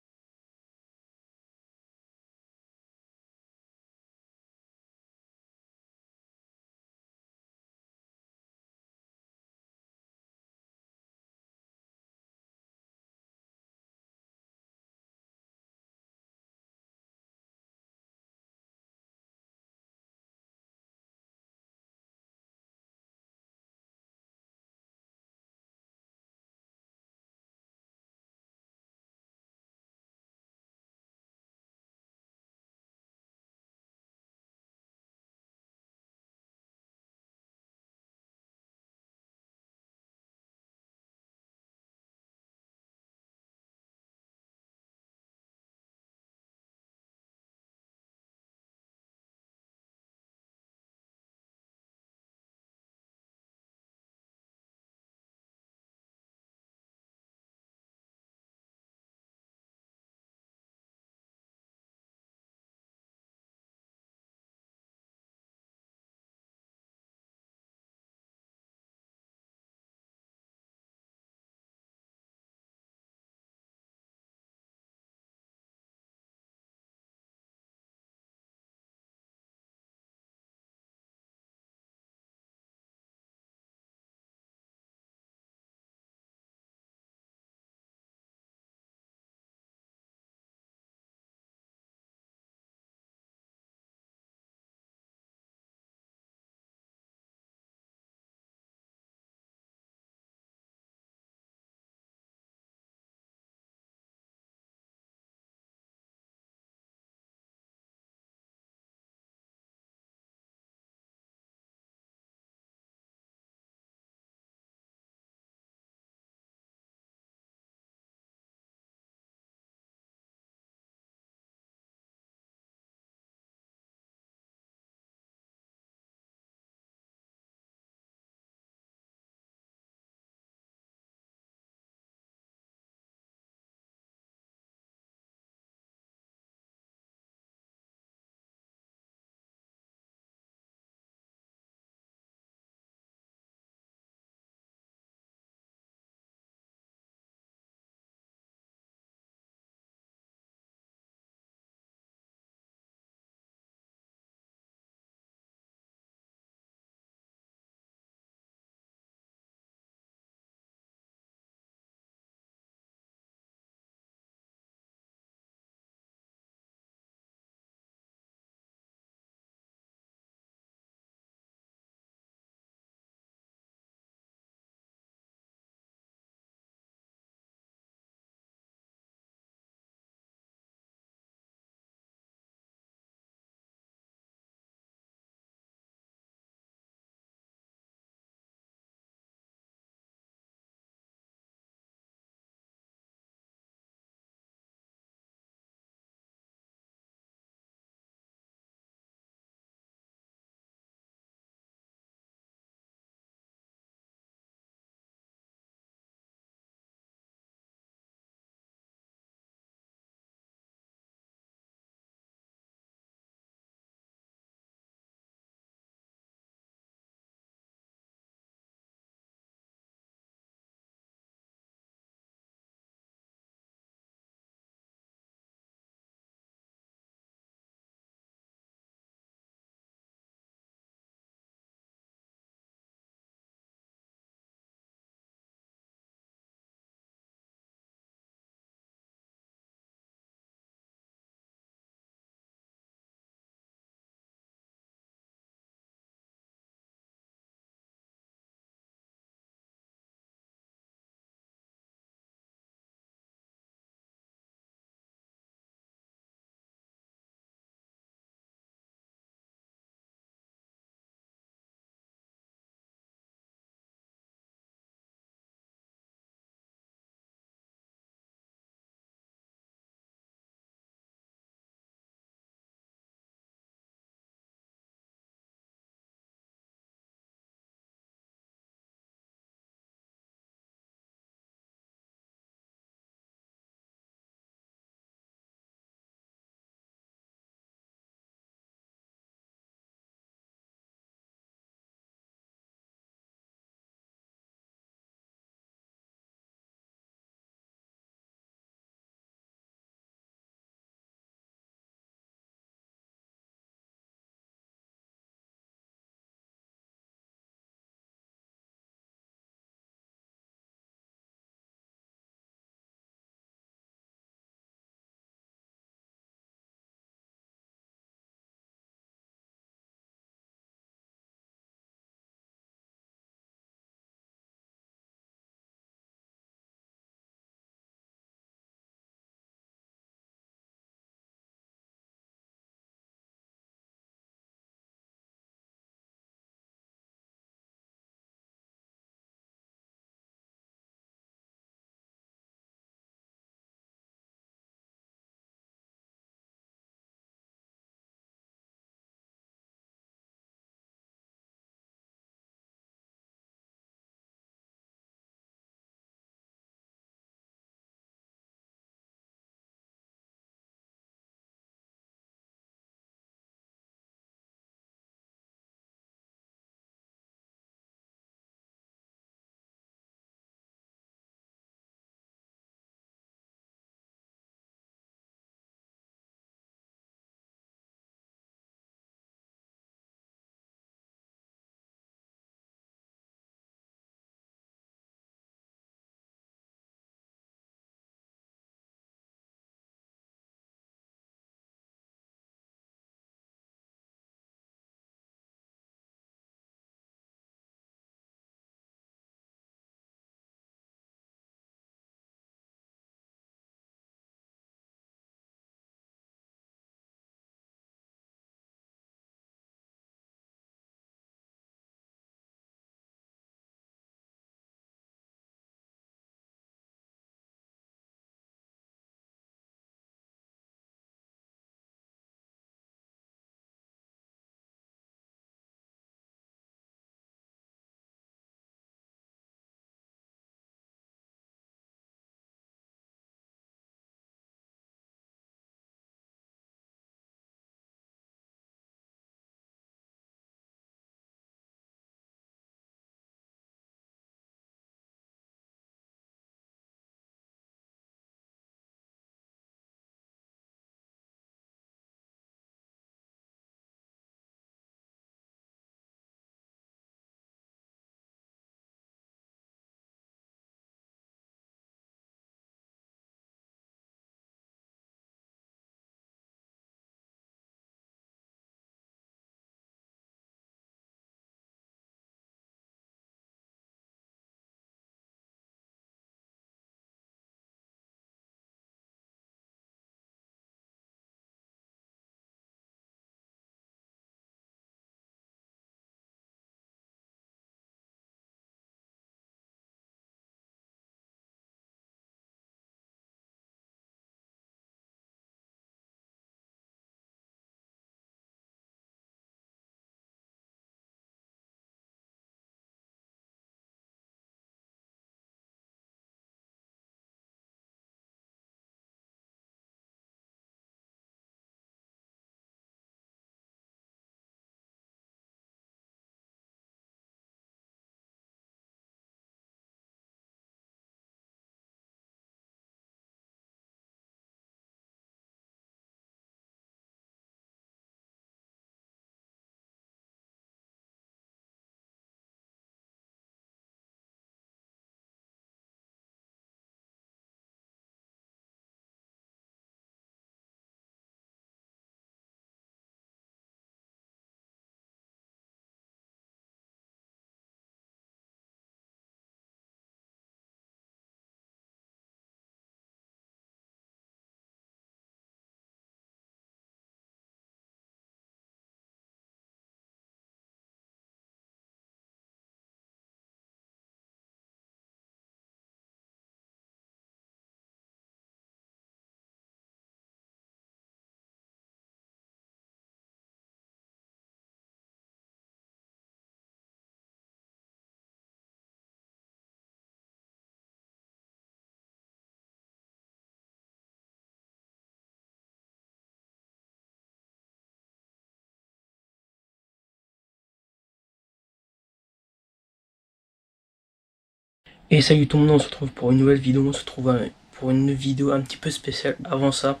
Et salut tout le monde, on se retrouve pour une nouvelle vidéo, on se retrouve pour une vidéo un petit peu spéciale. Avant ça,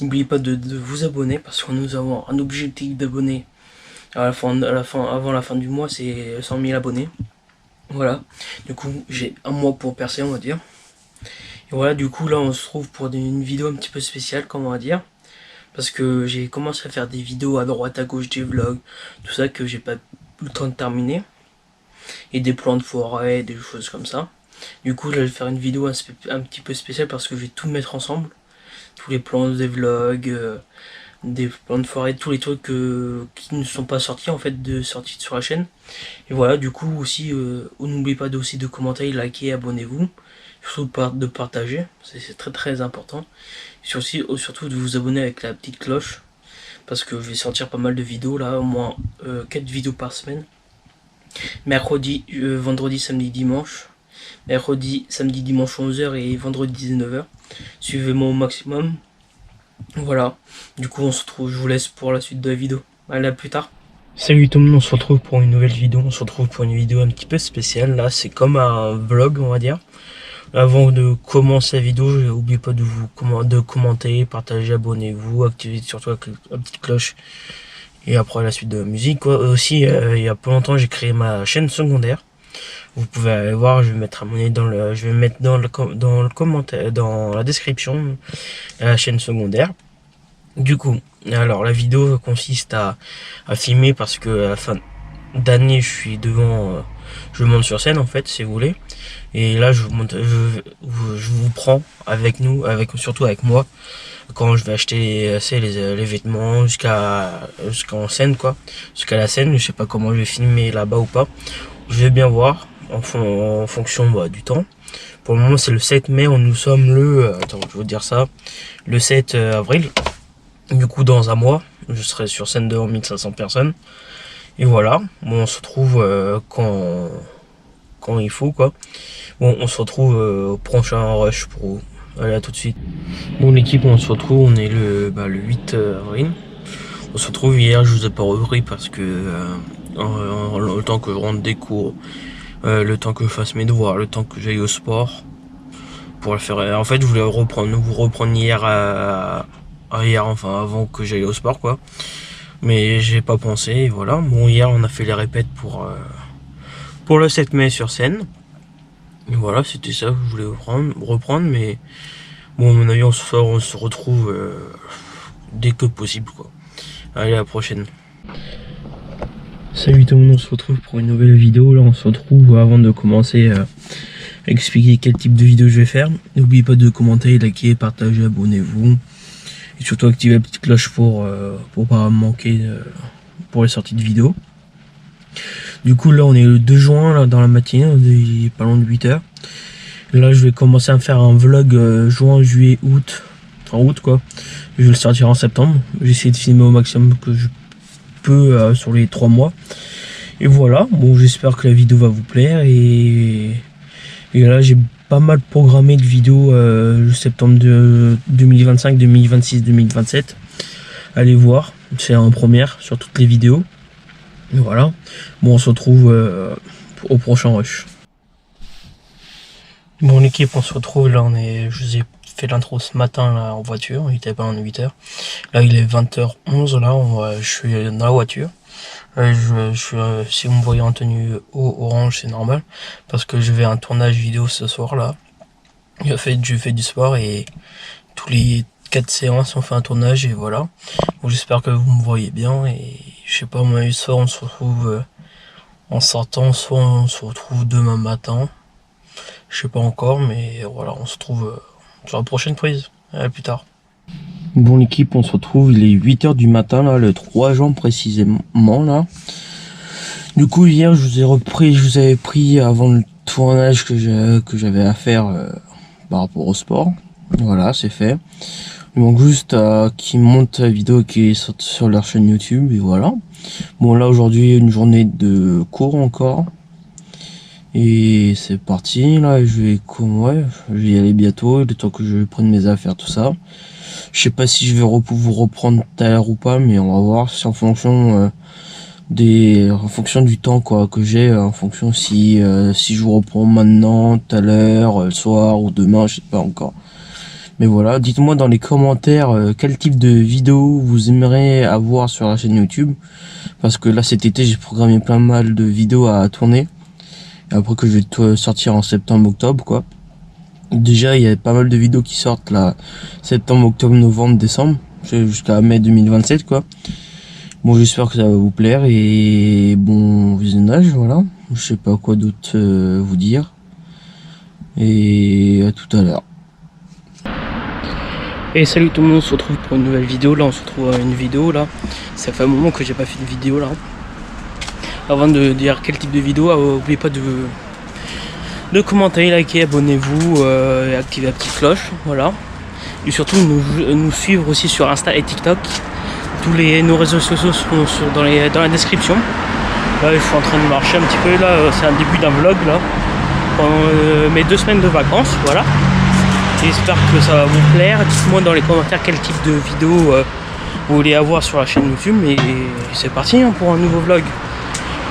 n'oubliez pas de vous abonner parce que nous avons un objectif d'abonnés avant la fin du mois, c'est 100 000 abonnés. Voilà, du coup j'ai un mois pour percer, on va dire. Et voilà, du coup là on se trouve pour une vidéo un petit peu spéciale, comme on va dire. Parce que j'ai commencé à faire des vidéos à droite à gauche, des vlogs, tout ça que j'ai pas eu le temps de terminer. Et des plans de forêt, des choses comme ça. Du coup, là, je vais faire une vidéo un petit peu spéciale parce que je vais tout mettre ensemble. Tous les plans des vlogs, des plans de forêt, tous les trucs qui ne sont pas sortis en fait, sortis sur la chaîne. Et voilà, du coup aussi, n'oubliez pas aussi de commenter, liker, abonnez-vous. Surtout de partager, c'est très très important. Surtout de vous abonner avec la petite cloche. Parce que je vais sortir pas mal de vidéos là, au moins 4 vidéos par semaine. Mercredi, vendredi, samedi, dimanche. Mercredi, samedi, dimanche 11h et vendredi 19h. Suivez-moi au maximum. Voilà. Du coup, on se retrouve, je vous laisse pour la suite de la vidéo. Allez, à plus tard. Salut tout le monde, on se retrouve pour une nouvelle vidéo. On se retrouve pour une vidéo un petit peu spéciale. Là, c'est comme un vlog, on va dire. Avant de commencer la vidéo, n'oubliez pas de commenter, partager, abonnez-vous, activez surtout la petite cloche. Et après la suite de la musique, quoi. Aussi, il y a pas longtemps, j'ai créé ma chaîne secondaire. Vous pouvez aller voir, je vais mettre je vais mettre dans le commentaire, dans la description, la chaîne secondaire. Du coup, alors la vidéo consiste à filmer parce que à la fin d'année, je suis devant, je monte sur scène en fait, si vous voulez. Et là, je vous prends avec nous, surtout avec moi, quand je vais acheter les vêtements jusqu'en scène quoi, jusqu'à la scène. Je sais pas comment je vais filmer là-bas ou pas. Je vais bien voir en fonction du temps. Pour le moment, c'est le 7 mai. Nous sommes attends, je vais vous dire ça. Le 7 avril. Du coup, dans un mois, je serai sur scène devant 1500 personnes. Et voilà. Bon, on se retrouve quand il faut, quoi. Bon, on se retrouve au prochain rush pro. Allez, à tout de suite. Bon, l'équipe, on se retrouve. On est le 8 avril. On se retrouve hier. Je vous ai pas repris parce que le temps que je rentre des cours, le temps que je fasse mes devoirs, le temps que j'aille au sport pour le faire. En fait, je voulais vous reprendre hier, enfin avant que j'aille au sport, quoi. Mais j'ai pas pensé, et voilà. Bon, hier on a fait les répètes pour le 7 mai sur scène. Et voilà, c'était ça que je voulais reprendre, mais bon, à mon avis, on se retrouve dès que possible, quoi. Allez, à la prochaine. Salut tout le monde, on se retrouve pour une nouvelle vidéo. Là, on se retrouve avant de commencer à expliquer quel type de vidéo je vais faire. N'oubliez pas de commenter, liker, partager, abonnez-vous. Et surtout activer la petite cloche pour pas manquer pour les sorties de vidéos. Du coup, là, on est le 2 juin, là, dans la matinée, il est pas loin de 8h. Là, je vais commencer à faire un vlog juin, juillet, août. En août, quoi. Je vais le sortir en septembre. J'ai essayé de filmer au maximum que je peux sur les 3 mois. Et voilà, bon, j'espère que la vidéo va vous plaire. Et là, j'ai pas mal programmé de vidéos le septembre de 2025, 2026, 2027. Allez voir, c'est en première sur toutes les vidéos. Et voilà, bon, on se retrouve au prochain rush. Bon, l'équipe, on se retrouve là, je vous ai fait l'intro ce matin là en voiture, il était pas en 8h. Là, il est 20h11, là, je suis dans la voiture. Si vous me voyez en tenue orange, c'est normal, parce que je vais à un tournage vidéo ce soir là. Je fais du sport et tous les 4 séances on fait un tournage et voilà. Bon, j'espère que vous me voyez bien et je sais pas, moi, ce soir on se retrouve en sortant, soit on se retrouve demain matin. Je sais pas encore, mais voilà, on se retrouve sur la prochaine prise. À plus tard. Bon, l'équipe, on se retrouve, il est 8h du matin, là, le 3 juin précisément, là. Du coup, hier, je vous avais pris avant le tournage que j'avais à faire par rapport au sport. Voilà, c'est fait. Il manque juste qu'ils montent la vidéo qui est sur leur chaîne YouTube, et voilà. Bon, là, aujourd'hui, une journée de cours encore. Et c'est parti, là, je vais y aller bientôt, le temps que je prenne mes affaires, tout ça. Je sais pas si je vais vous reprendre tout à l'heure ou pas, mais on va voir, c'est en fonction en fonction du temps quoi que j'ai, en fonction si je vous reprends maintenant, tout à l'heure, le soir ou demain, je sais pas encore. Mais voilà, dites-moi dans les commentaires quel type de vidéo vous aimeriez avoir sur la chaîne YouTube, parce que là cet été j'ai programmé plein mal de vidéos à tourner, et après que je vais sortir en septembre-octobre quoi. Déjà il y a pas mal de vidéos qui sortent là, septembre, octobre, novembre, décembre, jusqu'à mai 2027 quoi. Bon, j'espère que ça va vous plaire et bon visionnage, voilà. Je sais pas quoi d'autre vous dire. Et à tout à l'heure. Et salut tout le monde, on se retrouve pour une nouvelle vidéo. Là, on se retrouve à une vidéo là. Ça fait un moment que j'ai pas fait de vidéo là. Avant de dire quel type de vidéo, n'oubliez pas de commenter, liker, abonnez-vous et activez la petite cloche, voilà. Et surtout nous suivre aussi sur Insta et TikTok. Nos réseaux sociaux sont dans la description. Là, je suis en train de marcher un petit peu. Là, c'est un début d'un vlog là, pendant mes 2 semaines de vacances. Voilà. J'espère que ça va vous plaire. Dites-moi dans les commentaires quel type de vidéo vous voulez avoir sur la chaîne YouTube. Et c'est parti hein, pour un nouveau vlog.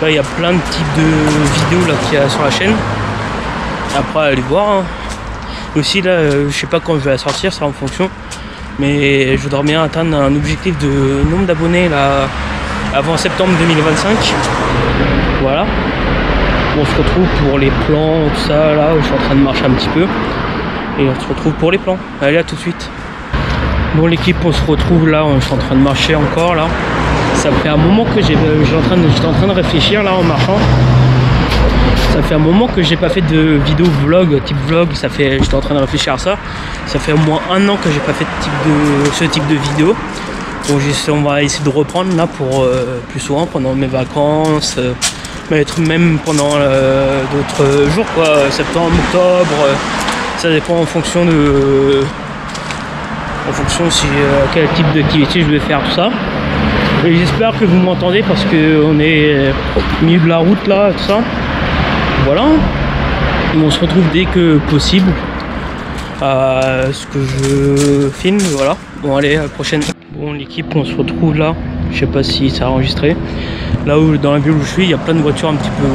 Là, il y a plein de types de vidéos là qu'il y a sur la chaîne. Après, allez voir. Hein. Aussi, là, je sais pas quand je vais la sortir, ça en fonction. Mais je voudrais bien atteindre un objectif de nombre d'abonnés là avant septembre 2025. Voilà. On se retrouve pour les plans, tout ça là, où je suis en train de marcher un petit peu. Et on se retrouve pour les plans. Allez, à tout de suite. Bon l'équipe, on se retrouve là, je suis en train de marcher encore là. Ça fait un moment que j'étais en train de réfléchir là en marchant. Ça fait un moment que j'ai pas fait de vidéo vlog, type vlog, j'étais en train de réfléchir à ça. Ça fait au moins 1 an que j'ai pas fait ce type de vidéo. Donc on va essayer de reprendre là pour plus souvent pendant mes vacances, même pendant d'autres jours quoi, septembre, octobre, ça dépend en fonction si quel type d'activité je vais faire tout ça. Et j'espère que vous m'entendez parce que on est au milieu de la route là, tout ça. Voilà, on se retrouve dès que possible à ce que je filme, voilà. Bon allez, à la prochaine. Bon l'équipe, on se retrouve là, je sais pas si ça a enregistré. Là où dans la ville où je suis, il y a plein de voitures un petit peu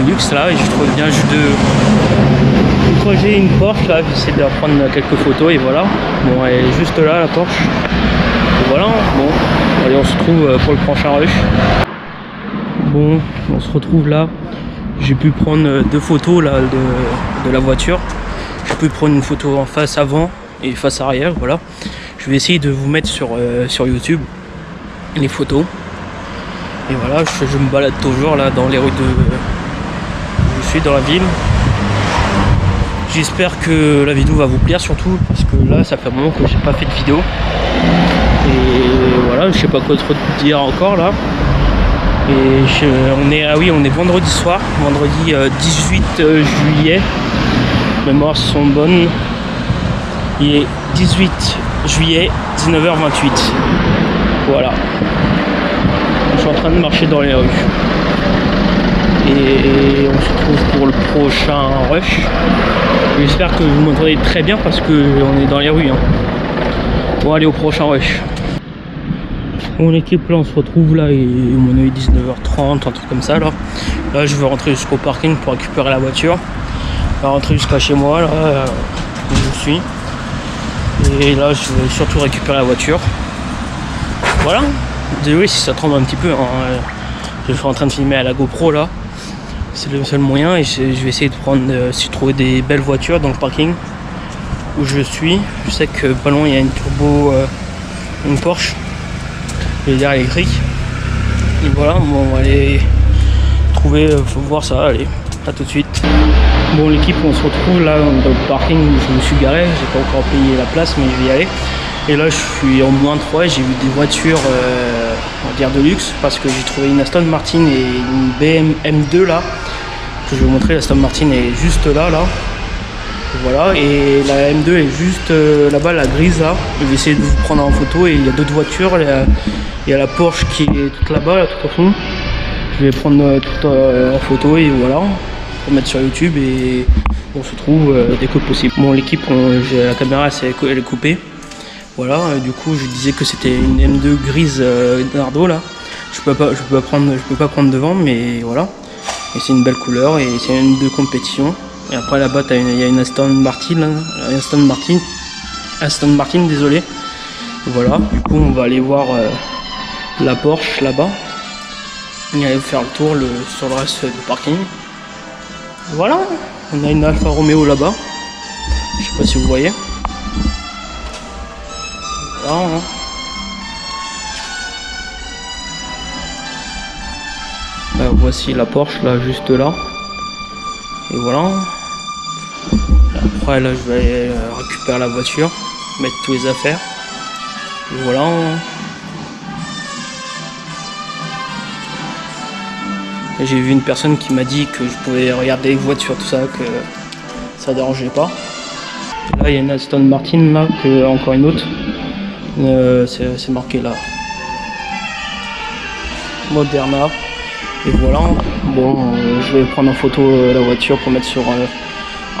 de luxe là, et je viens juste de croiser une Porsche là, j'essaie de prendre quelques photos et voilà. Bon elle est juste là la Porsche. Et voilà, bon, allez on se retrouve pour le prochain rush. Bon, on se retrouve là. J'ai pu prendre 2 photos là de la voiture. J'ai pu prendre une photo en face avant et face arrière, voilà. Je vais essayer de vous mettre sur YouTube les photos. Et voilà, je me balade toujours là dans les rues je suis dans la ville. J'espère que la vidéo va vous plaire surtout parce que là ça fait un moment que j'ai pas fait de vidéo. Et voilà, je sais pas quoi trop dire encore là. Et on est vendredi soir, vendredi 18 juillet. Mes mémoires sont bonnes. Il est 18 juillet, 19h28. Voilà. Je suis en train de marcher dans les rues. Et on se retrouve pour le prochain rush. J'espère que vous m'entendez très bien parce qu'on est dans les rues. Hein. Bon, allez au prochain rush. Bon l'équipe, là on se retrouve là, et on est 19h30, un truc comme ça là. Là je vais rentrer jusqu'au parking pour récupérer la voiture. Je vais rentrer jusqu'à chez moi là, où je suis. Et là je vais surtout récupérer la voiture. Voilà. Désolé si ça tremble un petit peu. Hein. Je suis en train de filmer à la GoPro là. C'est le seul moyen et je vais essayer de trouver des belles voitures dans le parking où je suis. Je sais que pas loin il y a une Porsche. Électrique. Et voilà, bon, on va aller trouver, faut voir ça, allez, à tout de suite. Bon l'équipe, on se retrouve là dans le parking où je me suis garé, j'ai pas encore payé la place mais je vais y aller. Et là je suis en -3 et j'ai vu des voitures on va dire de luxe parce que j'ai trouvé une Aston Martin et une BM M2 là, que je vais vous montrer. La Aston Martin est juste là. Voilà, et la M2 est juste là-bas, la grise là. Je vais essayer de vous prendre en photo et il y a d'autres voitures. Il y a la Porsche qui est toute là-bas, là, tout au fond. Je vais prendre tout en photo et voilà, pour mettre sur YouTube et on se trouve dès que possible. Bon l'équipe, la caméra elle est coupée. Voilà, du coup je disais que c'était une M2 grise Nardo là. Je peux pas prendre devant, mais voilà. Et c'est une belle couleur et c'est une de compétition. Et après là-bas il y a une Aston Martin, Aston Martin, désolé. Voilà, du coup on va aller voir la Porsche là-bas. Et aller faire le tour sur le reste du parking. Voilà, on a une Alfa Romeo là-bas. Je sais pas si vous voyez. Voilà, hein. Voici la Porsche là, juste là. Et voilà. Après là je vais aller récupérer la voiture, mettre tous les affaires. Et voilà. J'ai vu une personne qui m'a dit que je pouvais regarder les voitures, tout ça, que ça dérangeait pas. Là il y a une Aston Martin là, encore une autre. C'est marqué là. Moderna. Et voilà. Bon, je vais prendre en photo la voiture pour mettre sur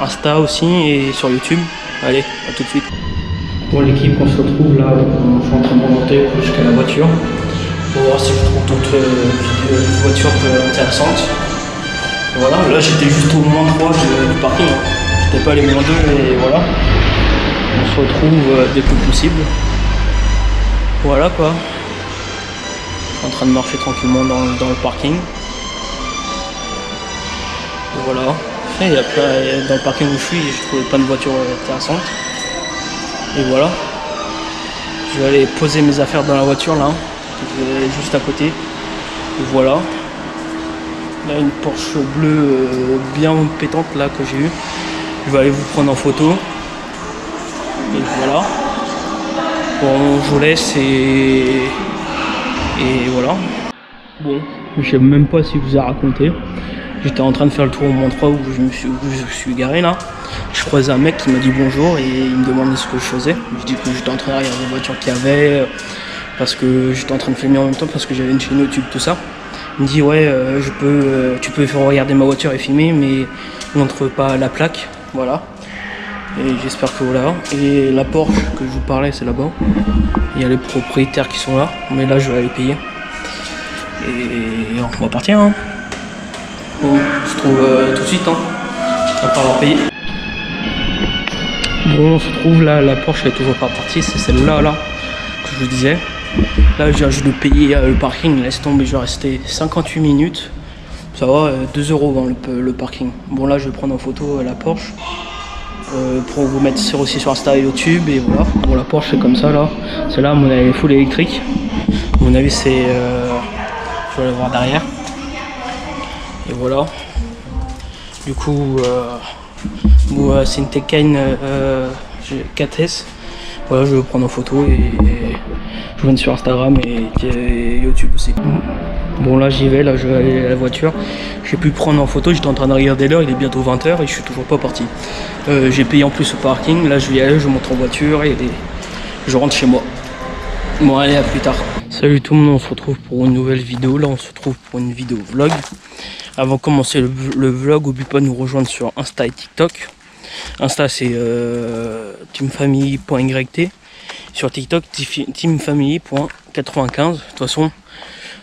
Insta aussi et sur YouTube. Allez, à tout de suite. Bon l'équipe, on se retrouve là, je suis en train de remonter jusqu'à la voiture pour voir si je trouve d'autres voitures intéressantes. Et voilà, là j'étais juste au moins 3 du parking, hein. J'étais pas allé moins 2 et voilà. On se retrouve dès que possible. Voilà quoi. Je suis en train de marcher tranquillement dans le parking. Et voilà. Et après, dans le parking où je suis, j'ai trouvé plein de voitures intéressantes. Et voilà. Je vais aller poser mes affaires dans la voiture là, juste à côté. Et voilà. Là une Porsche bleue bien pétante là que j'ai eue. Je vais aller vous prendre en photo. Et voilà. Bon, je vous laisse et voilà. Bon, je sais même pas si je vous ai raconté. J'étais en train de faire le tour au Mont 3 où je suis garé là. Je croisais un mec qui m'a dit bonjour et il me demandait ce que je faisais. Je dis que j'étais en train de regarder les voitures qu'il y avait, parce que j'étais en train de filmer en même temps parce que j'avais une chaîne YouTube, tout ça. Il me dit ouais, tu peux faire regarder ma voiture et filmer, mais montre pas la plaque, voilà. Et j'espère que voilà. Et la Porsche que je vous parlais, c'est là-bas. Il y a les propriétaires qui sont là, mais là je vais aller payer. Et on va partir, hein. Bon, on se trouve tout de suite, hein. Après avoir payé. Bon, on se trouve là, la Porsche elle est toujours pas partie, c'est celle-là là que je vous disais. Là, je viens juste de payer le parking, laisse tomber, je vais rester 58 minutes. Ça va, 2 € dans le parking. Bon, là, je vais prendre en photo la Porsche pour vous mettre aussi sur Insta et YouTube. Et voilà. Bon, la Porsche, c'est comme ça là. Celle-là, à mon avis, est full électrique. À mon avis, c'est. Je vais aller voir derrière. Et voilà. Du coup, c'est une Taycan 4S. Voilà, je vais vous prendre en photo et je vous mets sur Instagram et YouTube aussi. Bon là j'y vais, là je vais aller à la voiture. J'ai pu prendre en photo, j'étais en train de regarder l'heure, il est bientôt 20 h et je suis toujours pas parti. J'ai payé en plus au parking, là je vais y aller, je monte en voiture et je rentre chez moi. Bon allez, à plus tard. Salut tout le monde, on se retrouve pour une nouvelle vidéo. Là on se retrouve pour une vidéo vlog. Avant de commencer le vlog, n'oubliez pas de nous rejoindre sur Insta et TikTok. Insta c'est teamfamily.yt. Sur TikTok teamfamily.95. De toute façon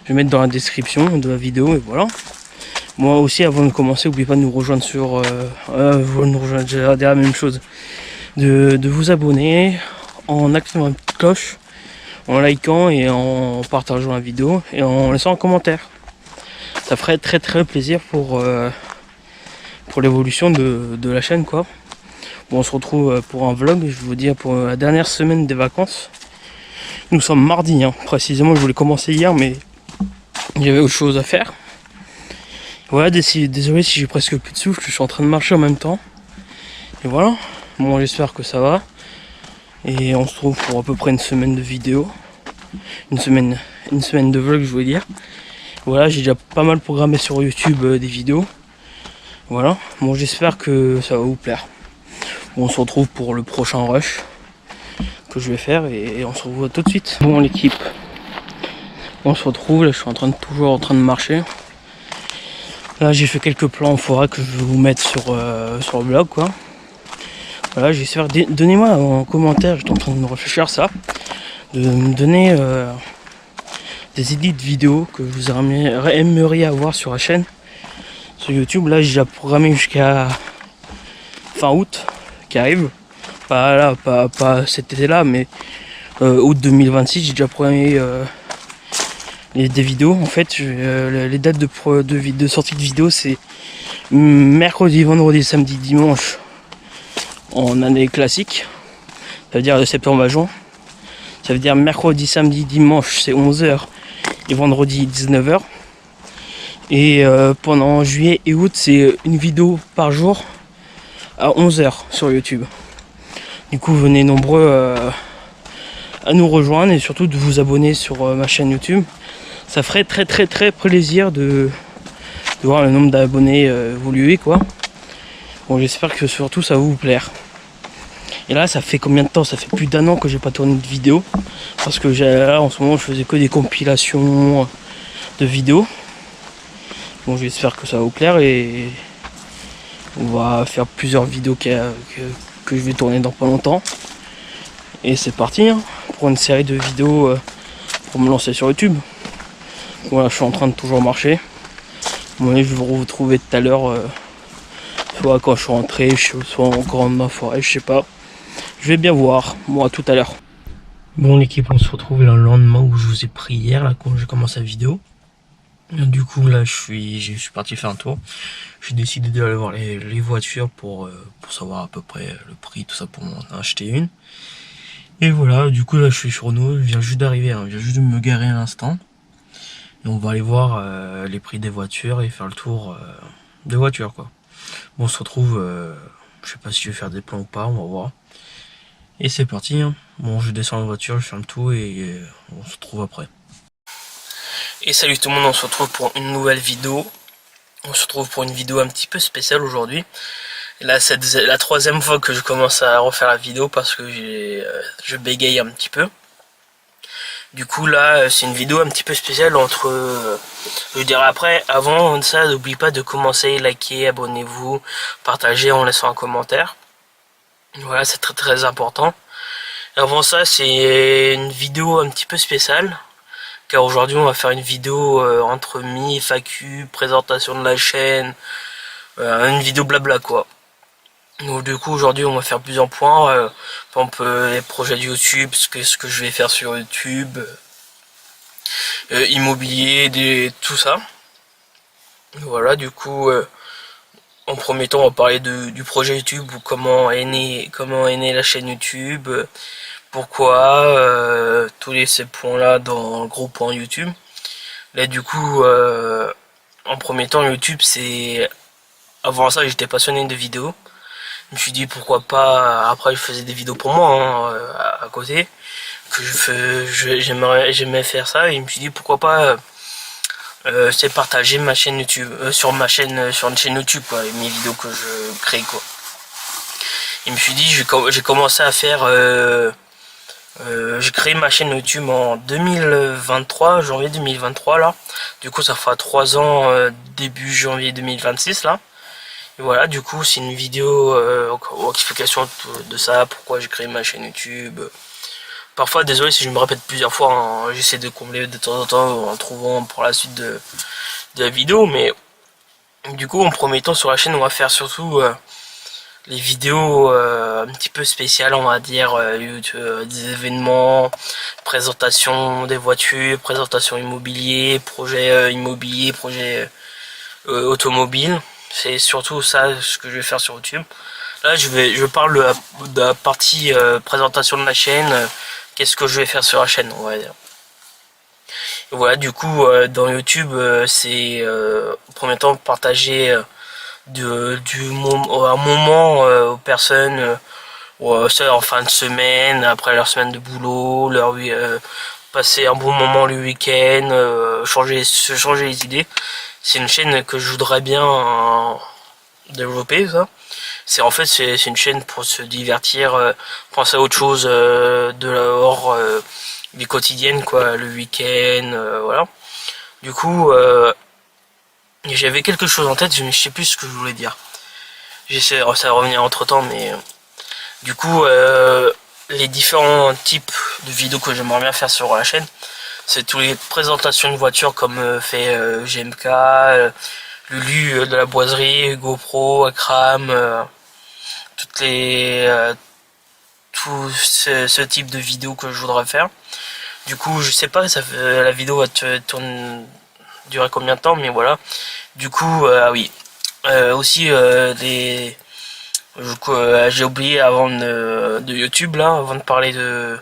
je vais mettre dans la description de la vidéo et voilà. Moi aussi avant de commencer, n'oubliez pas de nous rejoindre sur j'ai la même chose. De vous abonner en activant la petite cloche, en likant et en partageant la vidéo et en laissant un commentaire. Ça ferait très plaisir pour l'évolution de la chaîne quoi. Bon, on se retrouve pour un vlog, je vais vous dire pour la dernière semaine des vacances. Nous sommes mardi, hein. Précisément je voulais commencer hier mais il y avait autre chose à faire. Voilà, désolé si j'ai presque plus de souffle, je suis en train de marcher en même temps. Et voilà, bon j'espère que ça va. Et on se retrouve pour à peu près une semaine de vidéos. Une semaine de vlog je voulais dire. Voilà, j'ai déjà pas mal programmé sur YouTube des vidéos. Voilà, bon j'espère que ça va vous plaire. Bon, on se retrouve pour le prochain rush que je vais faire et on se revoit tout de suite. Bon l'équipe, on se retrouve, là je suis toujours en train de marcher. Là j'ai fait quelques plans en forêt que je vais vous mettre sur le blog quoi. Voilà, j'espère, donnez-moi en commentaire, j'étais en train de me réfléchir à ça, de me donner des edits vidéo que vous aimeriez avoir sur la chaîne, sur YouTube. Là, j'ai déjà programmé jusqu'à fin août qui arrive. Pas là, pas cet été-là, mais août 2026, j'ai déjà programmé des vidéos. En fait, les dates de sortie de vidéo, c'est mercredi, vendredi, samedi, dimanche en année classique. Ça veut dire de septembre à juin. Ça veut dire mercredi, samedi, dimanche, c'est 11h et vendredi 19h. Et pendant juillet et août, c'est une vidéo par jour à 11h sur YouTube. Du coup, venez nombreux à nous rejoindre et surtout de vous abonner sur ma chaîne YouTube. Ça ferait très plaisir de voir le nombre d'abonnés évoluer, quoi. Bon, j'espère que surtout ça va vous plaire. Et là, ça fait combien de temps? Ça fait plus d'1 an que j'ai pas tourné de vidéo. Parce que là, en ce moment, je faisais que des compilations de vidéos. Bon, j'espère que ça va vous plaire et on va faire plusieurs vidéos que je vais tourner dans pas longtemps. Et c'est parti hein, pour une série de vidéos pour me lancer sur YouTube. Voilà, je suis en train de toujours marcher. Bon, je vais vous retrouver tout à l'heure, soit quand je suis rentré, soit encore dans ma forêt, je sais pas. Je vais bien voir, moi tout à l'heure. Bon l'équipe, on se retrouve le lendemain où je vous ai pris hier, là quand j'ai commencé la vidéo. Du coup là je suis parti faire un tour. J'ai décidé d'aller voir les voitures pour savoir à peu près le prix, tout ça pour m'en acheter une. Et voilà, du coup là je suis sur nous, je viens juste d'arriver, hein, je viens juste de me garer à l'instant. Et on va aller voir les prix des voitures et faire le tour des voitures quoi. Bon on se retrouve, je sais pas si je vais faire des plans ou pas, on va voir. Et c'est parti, hein. Bon je descends la voiture, je ferme tout et on se retrouve après. Et salut tout le monde, on se retrouve pour une nouvelle vidéo. On se retrouve pour une vidéo un petit peu spéciale aujourd'hui. Là c'est la 3e fois que je commence à refaire la vidéo parce que je bégaye un petit peu. Du coup là c'est une vidéo un petit peu spéciale entre... je dirais après, avant ça, n'oubliez pas de commencer, liker, abonnez-vous, partagez en laissant un commentaire. Voilà, c'est très important. Avant ça, c'est une vidéo un petit peu spéciale. Car aujourd'hui, on va faire une vidéo entre FAQ, présentation de la chaîne, une vidéo blabla quoi. Donc du coup, aujourd'hui, on va faire plusieurs points. Par exemple, les projets de YouTube, ce que je vais faire sur YouTube, immobilier, tout ça. Voilà, du coup... en premier temps, on va parler du projet YouTube, ou comment est née la chaîne YouTube, pourquoi, tous ces points-là dans le gros point YouTube. Là, du coup, en premier temps, YouTube, c'est... Avant ça, j'étais passionné de vidéos. Je me suis dit, pourquoi pas... Après, je faisais des vidéos pour moi, hein, à côté, que j'aimais faire ça, et je me suis dit, pourquoi pas... c'est partager ma chaîne YouTube sur une chaîne YouTube quoi, et mes vidéos que je crée quoi. Et je me suis dit j'ai commencé à faire j'ai créé ma chaîne YouTube en 2023, janvier 2023 là. Du coup ça fera 3 ans début janvier 2026 là. Et voilà, du coup c'est une vidéo explication de ça, pourquoi j'ai créé ma chaîne YouTube. Parfois, désolé si je me répète plusieurs fois, hein, j'essaie de combler de temps en temps en trouvant pour la suite de la vidéo, mais du coup, en premier temps sur la chaîne, on va faire surtout les vidéos un petit peu spéciales, on va dire, des événements, présentation des voitures, présentation immobilier, projet immobilier, projet automobile. C'est surtout ça ce que je vais faire sur YouTube. Là, je parle de la partie présentation de la chaîne. Qu'est-ce que je vais faire sur la chaîne, on va dire. Et voilà, du coup, dans YouTube, c'est au premier temps partager un moment aux personnes, ça en fin de semaine, après leur semaine de boulot, passer un bon moment le week-end, se changer les idées. C'est une chaîne que je voudrais bien développer, ça. C'est une chaîne pour se divertir, penser à autre chose de hors vie quotidienne quoi, le week-end, voilà. Du coup, j'avais quelque chose en tête, je ne sais plus ce que je voulais dire. J'essaie ça va revenir entre temps, mais du coup, les différents types de vidéos que j'aimerais bien faire sur la chaîne, C'est toutes les présentations de voitures comme fait GMK, Lulu de la boiserie, GoPro, Akram, tout ce type de vidéos que je voudrais faire. Du coup, je sais pas, la vidéo va durer combien de temps, mais voilà. Du coup, ah oui. Aussi, j'ai oublié avant de YouTube, là, avant de parler de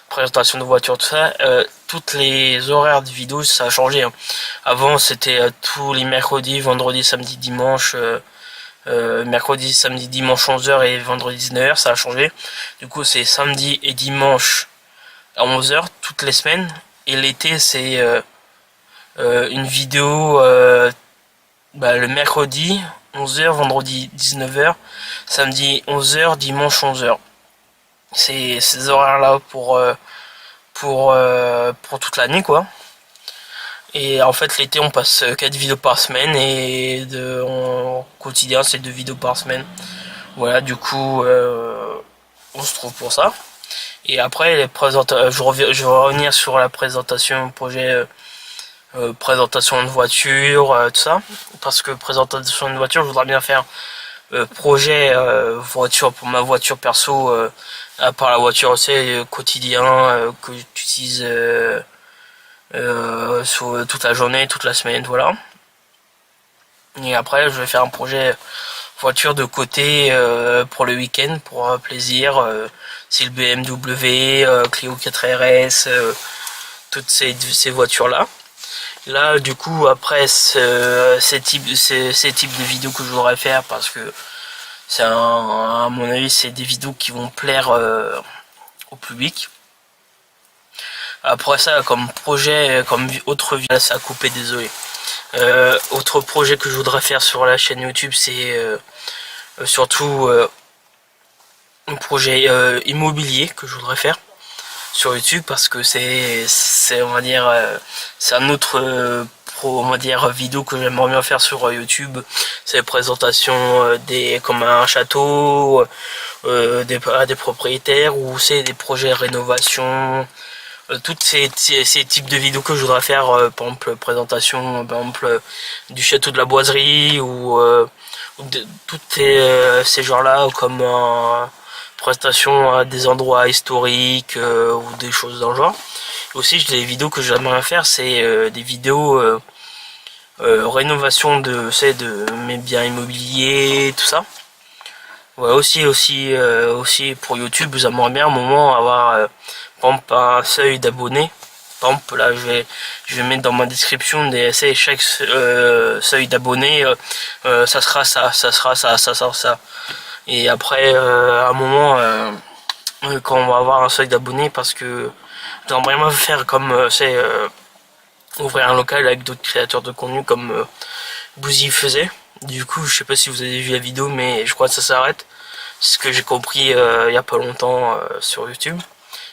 présentation de voiture, tout ça, toutes les horaires de vidéos, ça a changé. Hein. Avant, c'était tous les mercredis, vendredis, samedi, dimanche. Mercredi, samedi, dimanche 11h et vendredi 19h, ça a changé. Du coup, c'est samedi et dimanche à 11h toutes les semaines. Et l'été, c'est une vidéo le mercredi 11h, vendredi 19h, samedi 11h, dimanche 11h. C'est ces horaires-là pour toute l'année, quoi. Et en fait, l'été, on passe 4 vidéos par semaine et en quotidien, c'est 2 vidéos par semaine. Voilà, du coup, on se trouve pour ça. Et après, je vais revenir sur la présentation projet, présentation de voiture, tout ça. Parce que présentation de voiture, je voudrais bien faire projet voiture pour ma voiture perso, à part la voiture, c'est quotidien que j'utilise sur toute la journée, toute la semaine, voilà. Et après, je vais faire un projet voiture de côté pour le week-end, pour plaisir. C'est le BMW, Clio 4RS, toutes ces voitures-là. Là, du coup, après ces types de vidéos que je voudrais faire, parce que à mon avis, c'est des vidéos qui vont plaire au public. Après ça, comme projet, comme autre vidéo, ça a coupé, désolé. Autre projet que je voudrais faire sur la chaîne YouTube, c'est surtout un projet immobilier que je voudrais faire sur YouTube, parce que c'est on va dire c'est un autre on va dire vidéo que j'aimerais bien faire sur YouTube. C'est la présentation comme un château à des propriétaires, ou c'est des projets de rénovation. Tous ces types de vidéos que je voudrais faire, par exemple présentation par exemple du château de la boiserie, ou toutes ces genres là, comme présentation à des endroits historiques ou des choses dans le genre. Aussi, les vidéos que j'aimerais faire, c'est des vidéos rénovation de mes biens immobiliers, tout ça. Ouais, aussi pour YouTube, j'aimerais bien à un moment avoir par exemple un seuil d'abonnés. Par exemple, là, je vais mettre dans ma description chaque seuil d'abonnés, ça sera ça, ça sera ça, ça sera ça. Et après, à un moment, quand on va avoir un seuil d'abonnés, parce que j'aimerais bien faire comme ouvrir un local avec d'autres créateurs de contenu comme Bouzy faisait. Du coup, je sais pas si vous avez vu la vidéo, mais je crois que ça s'arrête. C'est ce que j'ai compris il y a pas longtemps sur YouTube,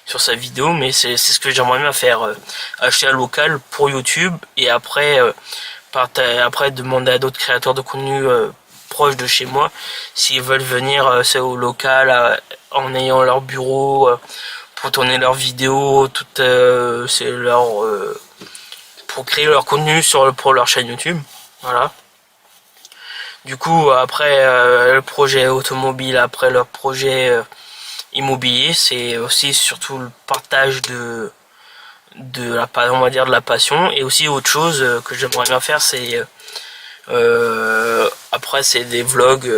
sur sa vidéo, mais c'est ce que j'aimerais bien faire, acheter un local pour YouTube, et après après demander à d'autres créateurs de contenu proches de chez moi s'ils veulent venir au local en ayant leur bureau pour tourner leurs vidéos, c'est pour créer leur contenu pour leur chaîne YouTube. Voilà. Du coup, après le projet automobile, après leur projet immobilier, c'est aussi surtout le partage on va dire de la passion. Et aussi autre chose que j'aimerais bien faire, c'est après c'est des vlogs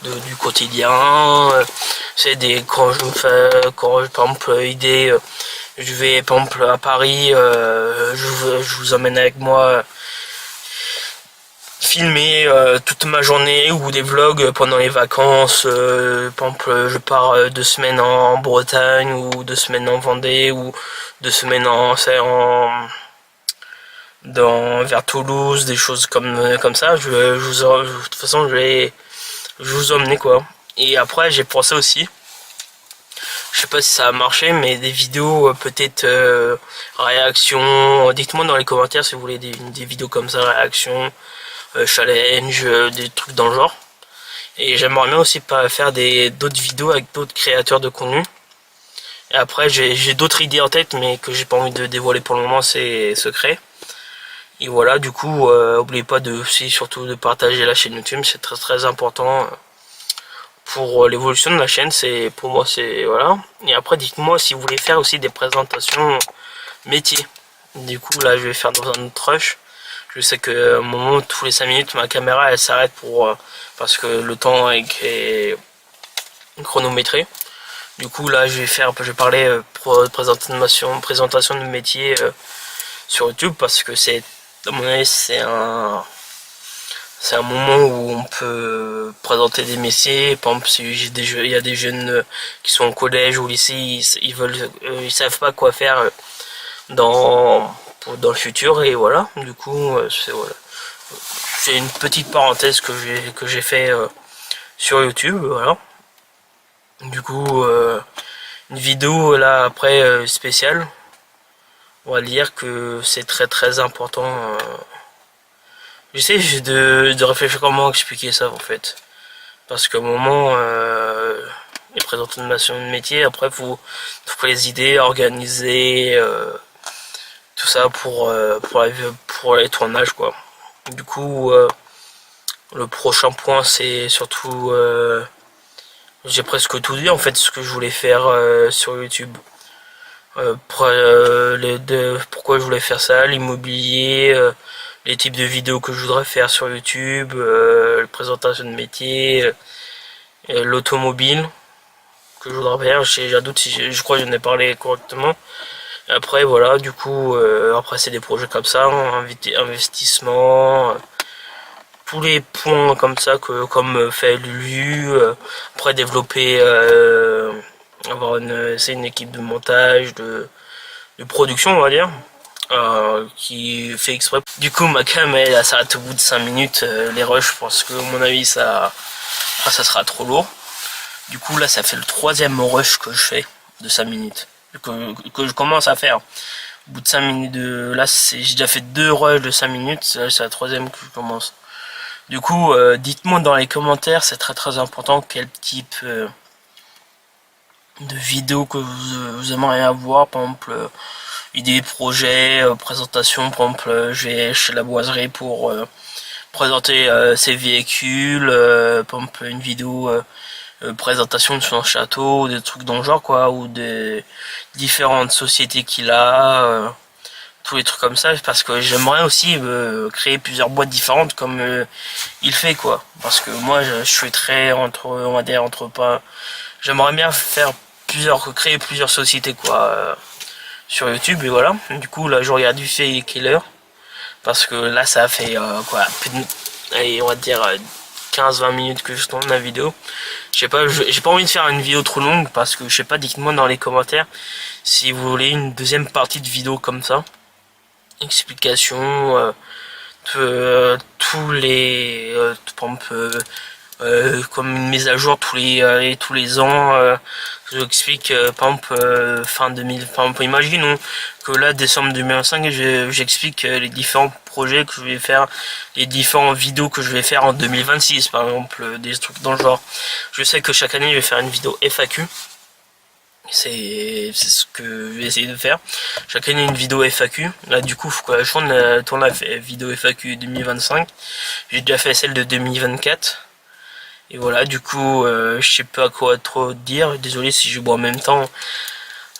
du quotidien. C'est quand par exemple je vais par exemple à Paris, je vous emmène avec moi filmer toute ma journée, ou des vlogs pendant les vacances. Par exemple, je pars 2 semaines en Bretagne, ou 2 semaines en Vendée, ou 2 semaines vers Toulouse, des choses comme ça. De toute façon, je vais vous emmener, quoi. Et après, j'ai pensé aussi, je sais pas si ça a marché, mais des vidéos peut-être réaction. Dites-moi dans les commentaires si vous voulez des vidéos comme ça, réaction, challenge, des trucs dans le genre. Et j'aimerais bien aussi pas faire d'autres vidéos avec d'autres créateurs de contenu. Et après j'ai d'autres idées en tête mais que j'ai pas envie de dévoiler pour le moment, c'est secret. Et voilà, du coup, n'oubliez pas de aussi surtout de partager la chaîne YouTube, c'est très très important pour l'évolution de la chaîne, c'est pour moi c'est voilà. Et après dites-moi si vous voulez faire aussi des présentations métiers. Du coup là je vais faire dans un autre rush. Je sais que à un moment tous les 5 minutes ma caméra elle s'arrête pour parce que le temps est chronométré. Du coup là je vais parler présentation de métier sur YouTube parce que c'est à mon avis c'est un moment où on peut présenter des métiers. Par exemple, si il y a des jeunes qui sont au collège ou au lycée, ils savent pas quoi faire dans le futur et voilà. Du coup, c'est une petite parenthèse que j'ai fait sur YouTube, voilà. Du coup, une vidéo là après spéciale. On va dire que c'est très très important. J'essaie de réfléchir comment expliquer ça en fait. Parce qu'au moment, les présentations de métier, après faut trouver les idées, organiser tout ça pour les tournages quoi. Du coup, le prochain point c'est surtout, j'ai presque tout dit en fait ce que je voulais faire sur YouTube. Pourquoi je voulais faire ça, l'immobilier, les types de vidéos que je voudrais faire sur YouTube, la présentation de métier, l'automobile que je voudrais faire. J'ai un doute si je crois que j'en ai parlé correctement. Et après voilà, du coup, après c'est des projets comme ça, investissement, tous les points comme ça comme fait Lulu. Après développer, c'est une équipe de montage, de production on va dire. Qui fait exprès. Du coup ma cam elle s'arrête au bout de 5 minutes les rushs parce que à mon avis ça sera trop lourd. Du coup là ça fait le 3e rush que je fais de 5 minutes. Que je commence à faire. Au bout de 5 minutes là j'ai déjà fait 2 rushs de 5 minutes, c'est la 3e que je commence. Du coup dites-moi dans les commentaires, c'est très très important quel type de vidéo que vous aimeriez avoir, par exemple idées, projets, présentation. Par exemple, je vais chez la boiserie pour présenter ses véhicules, par exemple une vidéo présentation de son château, des trucs dans le genre quoi, ou des différentes sociétés qu'il a, tous les trucs comme ça, parce que j'aimerais aussi créer plusieurs boîtes différentes comme il fait quoi, parce que moi je suis très on va dire pas, j'aimerais bien créer plusieurs sociétés quoi. Sur YouTube et voilà. Du coup là je regarde du fait Killer parce que là ça a fait allez, on va dire 15-20 minutes que je tourne la vidéo. Je sais pas, j'ai pas envie de faire une vidéo trop longue parce que je sais pas, dites-moi dans les commentaires si vous voulez une deuxième partie de vidéo comme ça. Explication tous les par exemple, comme une mise à jour tous les ans. Je vous explique par exemple fin 2000, par exemple imaginons que là décembre 2025 j'explique les différents projets que je vais faire, les différentes vidéos que je vais faire en 2026 par exemple, des trucs dans le genre. Je sais que chaque année je vais faire une vidéo FAQ. C'est ce que je vais essayer de faire. Chaque année une vidéo FAQ. Là du coup faut que je tourne la vidéo FAQ 2025. J'ai déjà fait celle de 2024. Et voilà, du coup, je sais pas quoi trop dire. Désolé si je bois en même temps.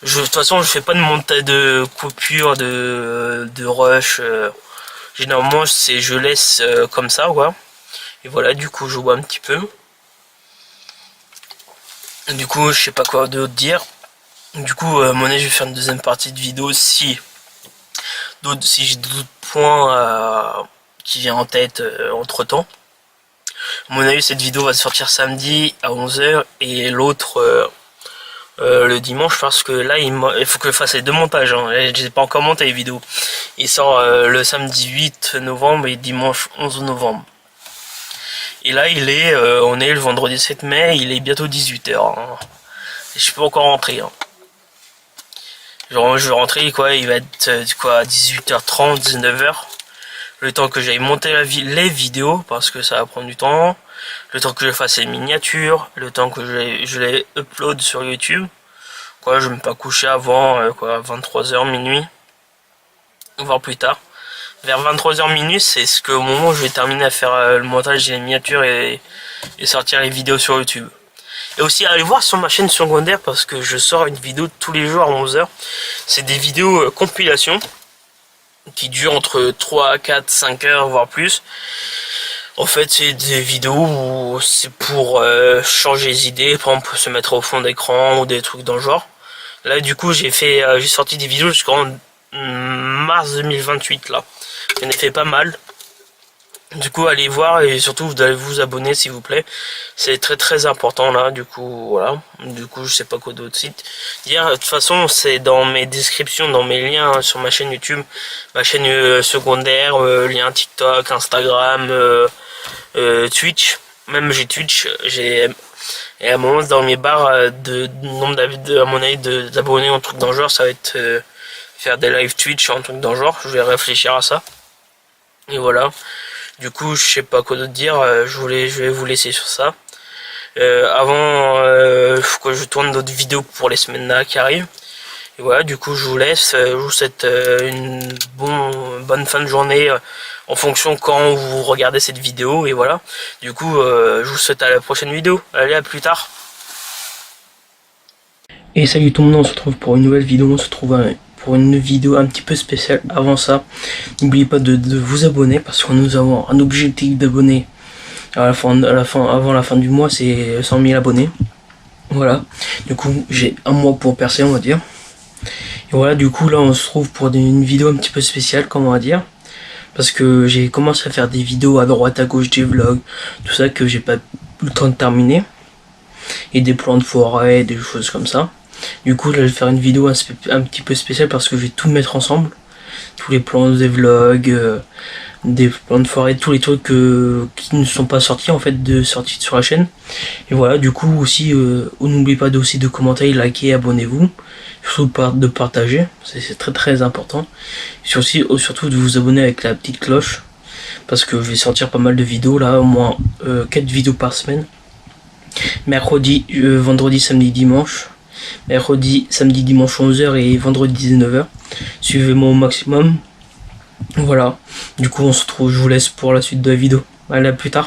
De toute façon, je fais pas de montage de coupure, de rush. Généralement, je laisse comme ça, quoi. Et voilà, du coup, je bois un petit peu. Du coup, je sais pas quoi d'autre dire. Du coup, à mon avis, je vais faire une deuxième partie de vidéo si j'ai d'autres points qui viennent en tête entre temps. À mon avis, cette vidéo va sortir samedi à 11h et l'autre le dimanche parce que là, il faut que je fasse les 2 montages. Hein. Je n'ai pas encore monté les vidéos. Il sort le samedi 8 novembre et dimanche 11 novembre. Et là, on est le vendredi 7 mai, il est bientôt 18h. Hein. Et je peux encore rentrer. Hein. Genre, je vais rentrer, quoi, il va être quoi, 18h30, 19h. Le temps que j'aille monter les vidéos, parce que ça va prendre du temps. Le temps que je fasse les miniatures. Le temps que je les upload sur YouTube. Quoi, je vais pas coucher avant 23 h minuit, voire plus tard. Vers 23 h minuit, c'est ce que au moment où je vais terminer à faire le montage des miniatures et sortir les vidéos sur YouTube. Et aussi allez voir sur ma chaîne secondaire parce que je sors une vidéo tous les jours à 11 h. C'est des vidéos compilation qui durent entre 3, 4, 5 heures voire plus. En fait, c'est des vidéos où c'est pour changer les idées, par exemple se mettre au fond d'écran ou des trucs dans le genre. Là, du coup, j'ai sorti des vidéos jusqu'en mars 2028 là. J'en ai fait pas mal. Du coup, allez voir et surtout vous allez vous abonner s'il vous plaît. C'est très très important là. Du coup, voilà. Du coup, je sais pas quoi d'autre site dire. De toute façon, c'est dans mes descriptions, dans mes liens sur ma chaîne YouTube, ma chaîne secondaire, lien TikTok, Instagram, Twitch. Même j'ai Twitch, et à un moment dans mes barres de nombre d'abonnés en truc dans le genre, ça va être faire des live Twitch en truc dans le genre. Je vais réfléchir à ça. Et voilà. Du coup, je sais pas quoi d'autre dire. Je vais vous laisser sur ça. Faut que je tourne d'autres vidéos pour les semaines là qui arrivent. Et voilà, du coup, je vous laisse. Je vous souhaite une bonne fin de journée en fonction quand vous regardez cette vidéo. Et voilà. Du coup, je vous souhaite à la prochaine vidéo. Allez, à plus tard. Et salut tout le monde, on se retrouve pour une nouvelle vidéo. On se retrouve pour une vidéo un petit peu spéciale. Avant ça, n'oubliez pas de vous abonner parce que nous avons un objectif d'abonnés avant la fin du mois, c'est 100 000 abonnés. Voilà. Du coup, j'ai un mois pour percer, on va dire. Et voilà, du coup, là, on se trouve pour une vidéo un petit peu spéciale, comme on va dire. Parce que j'ai commencé à faire des vidéos à droite, à gauche, des vlogs, tout ça que j'ai pas eu le temps de terminer. Et des plans de forêt, des choses comme ça. Du coup, là, je vais faire une vidéo un petit peu spéciale parce que je vais tout mettre ensemble. Tous les plans des vlogs, des plans de forêt, tous les trucs qui ne sont pas sortis en fait sortis sur la chaîne. Et voilà, du coup aussi, n'oubliez pas aussi de commenter, liker, abonnez-vous, surtout de partager, c'est très très important. Surtout de vous abonner avec la petite cloche, parce que je vais sortir pas mal de vidéos là, au moins 4 vidéos par semaine. Mercredi, vendredi, samedi, dimanche. Mercredi, samedi, dimanche 11 h et vendredi 19 h. Suivez-moi au maximum. Voilà, du coup on se retrouve, je vous laisse pour la suite de la vidéo. Allez, à plus tard.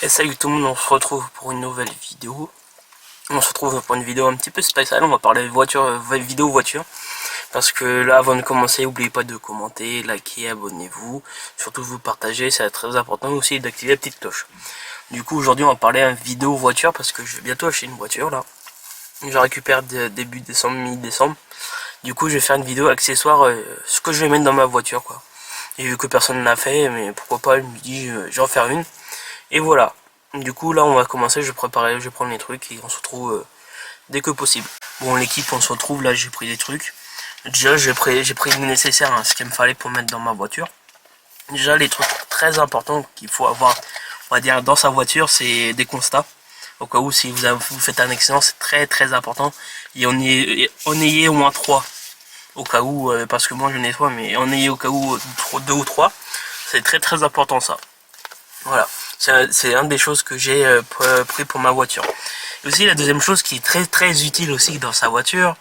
Et salut tout le monde, on se retrouve pour une nouvelle vidéo. On se retrouve pour une vidéo un petit peu spéciale, on va parler voiture, vidéo voiture. Parce que là, avant de commencer, n'oubliez pas de commenter, liker, abonnez-vous. Surtout vous partager, c'est très important aussi d'activer la petite cloche. Du coup, aujourd'hui, on va parler un vidéo voiture parce que je vais bientôt acheter une voiture là. Je récupère début décembre, mi-décembre. Du coup, je vais faire une vidéo accessoire, ce que je vais mettre dans ma voiture quoi. Et vu que personne ne l'a fait, mais pourquoi pas, je me dis, je vais en faire une. Et voilà. Du coup, là, on va commencer, je vais préparer, je vais prendre les trucs et on se retrouve dès que possible. Bon, l'équipe, on se retrouve, là, j'ai pris des trucs. Déjà, j'ai pris le nécessaire, hein, ce qu'il me fallait pour mettre dans ma voiture. Déjà, les trucs très importants qu'il faut avoir, on va dire, dans sa voiture, c'est des constats. Au cas où, si vous faites un accident, c'est très important. Et on ayez au moins 3. Au cas où, parce que moi, j'en ai 3, mais on ayez au cas où 2 ou 3. C'est très important, ça. Voilà. C'est une des choses que j'ai pris pour ma voiture. Et aussi, la deuxième chose qui est très utile aussi dans sa voiture,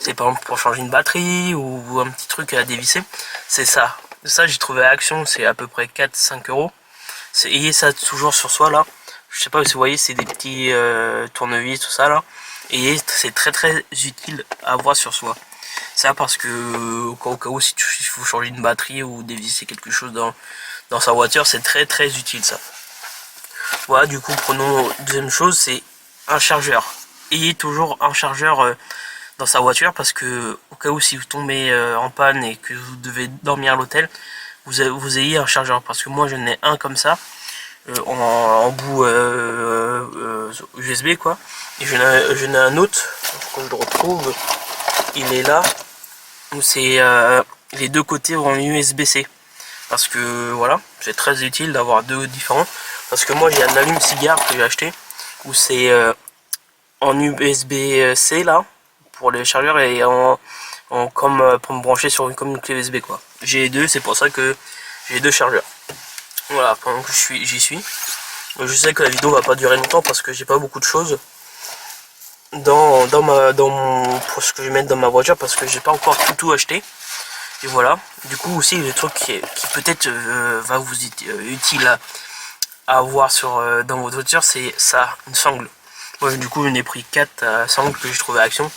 c'est par exemple pour changer une batterie ou un petit truc à dévisser, c'est ça. Ça, j'ai trouvé à Action, c'est à peu près 4-5 euros. Ayez ça toujours sur soi là. Je sais pas si vous voyez, c'est des petits tournevis, tout ça là. Et c'est très utile à avoir sur soi. Ça parce que au cas où si vous changez une batterie ou dévisser quelque chose dans sa voiture, c'est très utile ça. Voilà, du coup, prenons deuxième chose, c'est un chargeur. Ayez toujours un chargeur dans sa voiture parce que au cas où si vous tombez en panne et que vous devez dormir à l'hôtel, vous ayez un chargeur. Parce que moi, j'en ai un comme ça, en bout USB quoi. Et j'en ai un autre, quand je le retrouve, il est là, où c'est les deux côtés en USB-C. Parce que voilà, c'est très utile d'avoir deux différents. Parce que moi j'ai un allume-cigare que j'ai acheté, où c'est en USB-C là, pour les chargeurs, et comme pour me brancher sur comme une clé USB quoi. J'ai les deux, c'est pour ça que j'ai deux chargeurs. Voilà, pendant que j'y suis. Je sais que la vidéo va pas durer longtemps parce que j'ai pas beaucoup de choses pour ce que je vais mettre dans ma voiture parce que j'ai pas encore tout acheté. Et voilà. Du coup aussi le truc qui peut-être va vous être utile à avoir dans votre voiture, c'est ça, une sangle. Moi du coup j'en ai pris 4 sangles que j'ai trouvé à Action.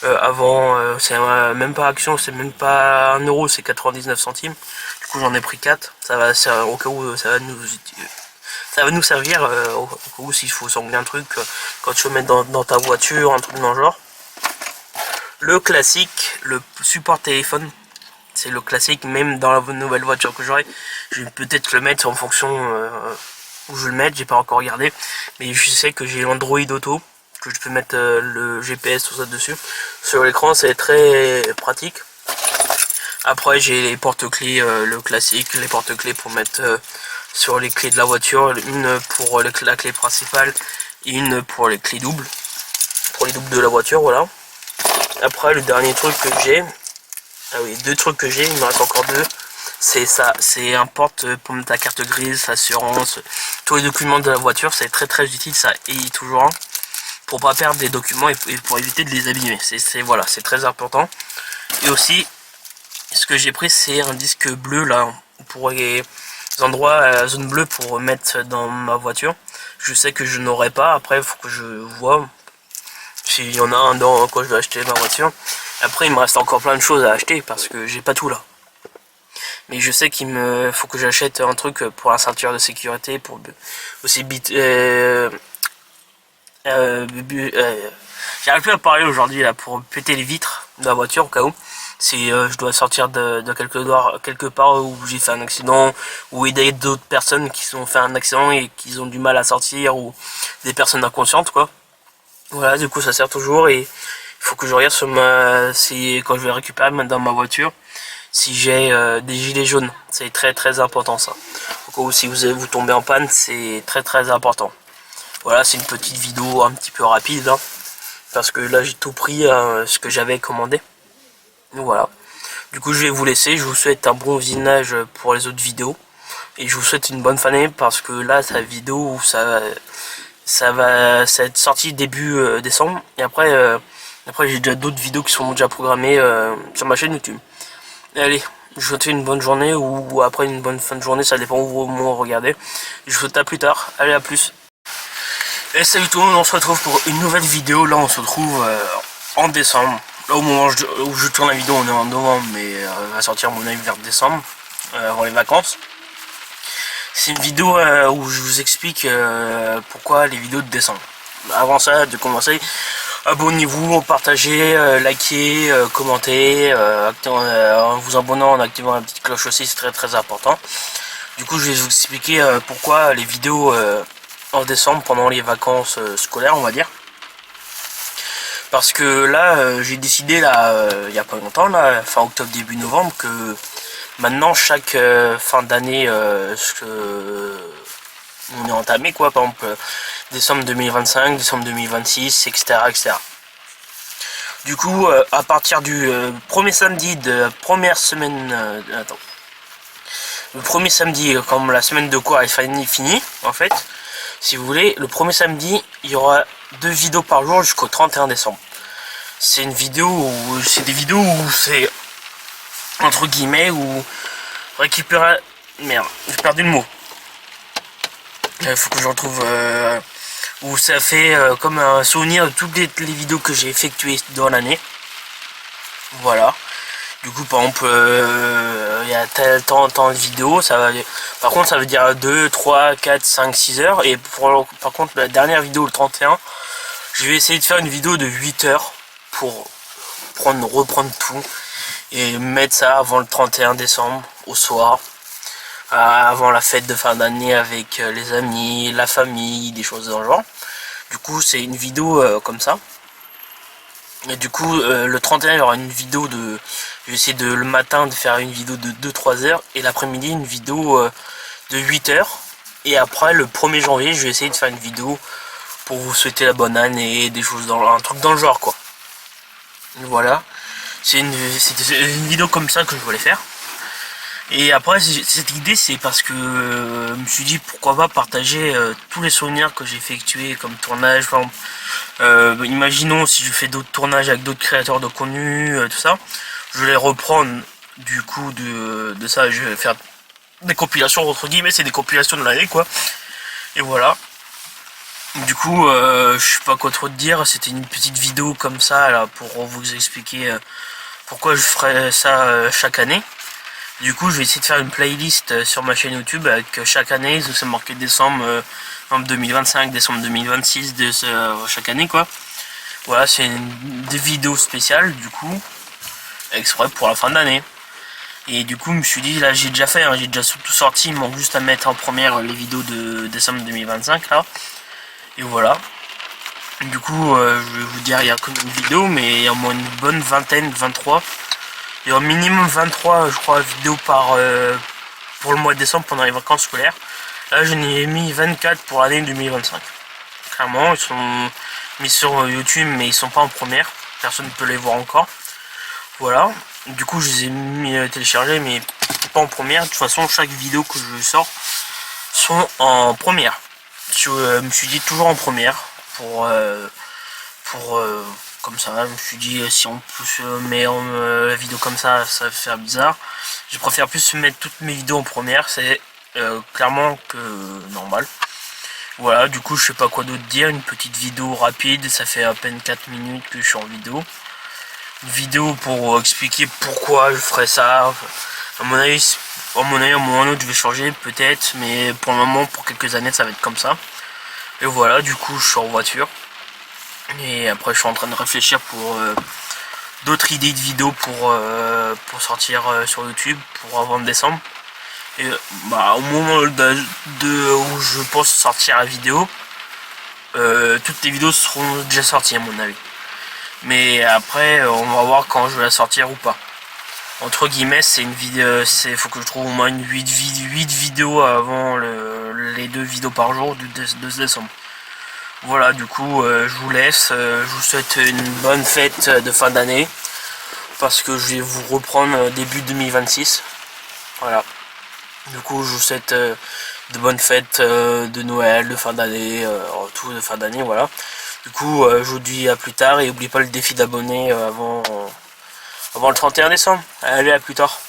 Avant c'est même pas Action, c'est même pas 1 euro, c'est 99 centimes. Du coup j'en ai pris 4. Au cas où ça va nous servir au cas où s'il faut sangler un truc quand tu veux mettre dans ta voiture, un truc dans le genre. Le classique, le support téléphone. C'est le classique, même dans la nouvelle voiture que j'aurai. Je vais peut-être le mettre en fonction où je le mets, j'ai pas encore regardé. Mais je sais que j'ai l'Android Auto, que je peux mettre le GPS, tout ça dessus. Sur l'écran, c'est très pratique. Après, j'ai les porte-clés, le classique, les porte-clés pour mettre sur les clés de la voiture. Une pour la clé principale et une pour les clés doubles. Pour les doubles de la voiture, voilà. Après, le dernier truc que j'ai, ah oui, 2 trucs que j'ai, il me reste encore 2. C'est ça, c'est un porte pour mettre ta carte grise, assurance, tous les documents de la voiture, c'est très utile, ça et toujours un pour pas perdre des documents et pour éviter de les abîmer. Voilà, c'est très important. Et aussi, ce que j'ai pris, c'est un disque bleu là pour les endroits zone bleue pour mettre dans ma voiture. Je sais que je n'aurai pas. Après, il faut que je vois s'il y en a un quand je vais acheter ma voiture. Après, il me reste encore plein de choses à acheter parce que j'ai pas tout là. Mais je sais qu'il me faut que j'achète un truc pour la ceinture de sécurité, pour aussi j'arrive plus à parler aujourd'hui là, pour péter les vitres de la voiture au cas où. Si je dois sortir de quelque part où j'ai fait un accident, ou aider d'autres personnes qui ont fait un accident et qui ont du mal à sortir, ou des personnes inconscientes quoi. Voilà, du coup ça sert toujours et il faut que je regarde sur quand je vais récupérer dans ma voiture, si j'ai des gilets jaunes. C'est très important ça. Au cas où si vous tombez en panne, c'est très important. Voilà, c'est une petite vidéo un petit peu rapide, hein, parce que là j'ai tout pris ce que j'avais commandé. Voilà. Du coup je vais vous laisser, je vous souhaite un bon visionnage pour les autres vidéos. Et je vous souhaite une bonne fin d'année parce que là sa vidéo ça va être sorti début décembre. Et après j'ai déjà d'autres vidéos qui sont déjà programmées sur ma chaîne YouTube. Allez, je vous souhaite une bonne journée ou après une bonne fin de journée, ça dépend où vous regardez. Je vous souhaite à plus tard. Allez, à plus. Et salut tout le monde, on se retrouve pour une nouvelle vidéo. Là, on se retrouve en décembre. Là, au moment où je tourne la vidéo, on est en novembre, mais elle va sortir à mon avis vers décembre, avant les vacances. C'est une vidéo où je vous explique pourquoi les vidéos de décembre. Avant ça, de commencer, abonnez-vous, partagez, likez, commentez, en vous abonnant, en activant la petite cloche aussi, c'est très important. Du coup, je vais vous expliquer pourquoi les vidéos en décembre, pendant les vacances scolaires, on va dire. Parce que là, j'ai décidé, là, il n'y a pas longtemps, là, fin octobre, début novembre, que maintenant, chaque fin d'année, on est entamé, quoi, par exemple, décembre 2025, décembre 2026, etc. Du coup, à partir du premier samedi de la première semaine... le premier samedi, comme la semaine de cours est finie, en fait, si vous voulez, le premier samedi, il y aura 2 vidéos par jour jusqu'au 31 décembre. C'est une vidéo où... C'est des vidéos où c'est... entre guillemets, où... récupérer... Merde, j'ai perdu le mot. Il faut que je retrouve... où ça fait comme un souvenir de toutes les vidéos que j'ai effectuées dans l'année. Voilà. Du coup, par exemple, il y a tel temps de vidéos, ça va... Par contre, ça veut dire 2, 3, 4, 5, 6 heures. Et par contre, la dernière vidéo, le 31, je vais essayer de faire une vidéo de 8 heures pour reprendre tout et mettre ça avant le 31 décembre, au soir, avant la fête de fin d'année avec les amis, la famille, des choses dans le genre. Du coup, c'est une vidéo comme ça. Et du coup, le 31, il y aura une vidéo de... Je vais essayer le matin de faire une vidéo de 2-3 heures. Et l'après-midi, une vidéo de 8 heures. Et après, le 1er janvier, je vais essayer de faire une vidéo pour vous souhaiter la bonne année. Des choses un truc dans le genre, quoi. Voilà. C'est une vidéo comme ça que je voulais faire. Et après, cette idée, c'est parce que je me suis dit pourquoi pas partager tous les souvenirs que j'ai effectués comme tournage. Par exemple, imaginons si je fais d'autres tournages avec d'autres créateurs de contenu, tout ça. Je vais les reprendre du coup de ça. Je vais faire des compilations, entre guillemets, c'est des compilations de l'année, quoi. Et voilà. Du coup, je sais pas quoi trop te dire. C'était une petite vidéo comme ça, là, pour vous expliquer pourquoi je ferais ça chaque année. Du coup, je vais essayer de faire une playlist sur ma chaîne YouTube avec chaque année, c'est marqué décembre 2025, décembre 2026, chaque année, quoi. Voilà, c'est des vidéos spéciales, du coup, exprès pour la fin d'année. Et du coup, je me suis dit, là, j'ai déjà fait, hein, j'ai déjà tout sorti, il manque juste à mettre en première les vidéos de décembre 2025, là. Et voilà. Du coup, je vais vous dire, il y a combien de vidéos, mais il y a au moins une bonne vingtaine, 23. Il y a au minimum 23, je crois, vidéos pour le mois de décembre pendant les vacances scolaires. Là, j'en ai mis 24 pour l'année 2025. Clairement, ils sont mis sur YouTube, mais ils sont pas en première. Personne ne peut les voir encore. Voilà. Du coup, je les ai mis téléchargés, mais pas en première. De toute façon, chaque vidéo que je sors sont en première. Je me suis dit toujours en première pour comme ça. Je me suis dit si on met la vidéo comme ça va faire bizarre. Je préfère plus mettre toutes mes vidéos en première, c'est clairement que normal. Voilà, du coup je sais pas quoi d'autre dire, une petite vidéo rapide, ça fait à peine 4 minutes que je suis en vidéo. Une vidéo pour expliquer pourquoi je ferais ça. À mon avis, à un moment ou autre je vais changer peut-être, mais pour le moment, pour quelques années ça va être comme ça. Et voilà, du coup je suis en voiture. Et après je suis en train de réfléchir pour d'autres idées de vidéos pour sortir sur YouTube pour avant décembre. Et au moment où je pense sortir la vidéo, toutes les vidéos seront déjà sorties à mon avis. Mais après on va voir quand je vais la sortir ou pas. Entre guillemets, c'est une vidéo, faut que je trouve au moins 8 vidéos avant les 2 vidéos par jour de décembre. Voilà, du coup, je vous laisse. Je vous souhaite une bonne fête de fin d'année. Parce que je vais vous reprendre début 2026. Voilà. Du coup, je vous souhaite de bonnes fêtes de Noël, de fin d'année, tout de fin d'année, voilà. Du coup, je vous dis à plus tard et n'oubliez pas le défi d'abonnés avant le 31 décembre. Allez, à plus tard.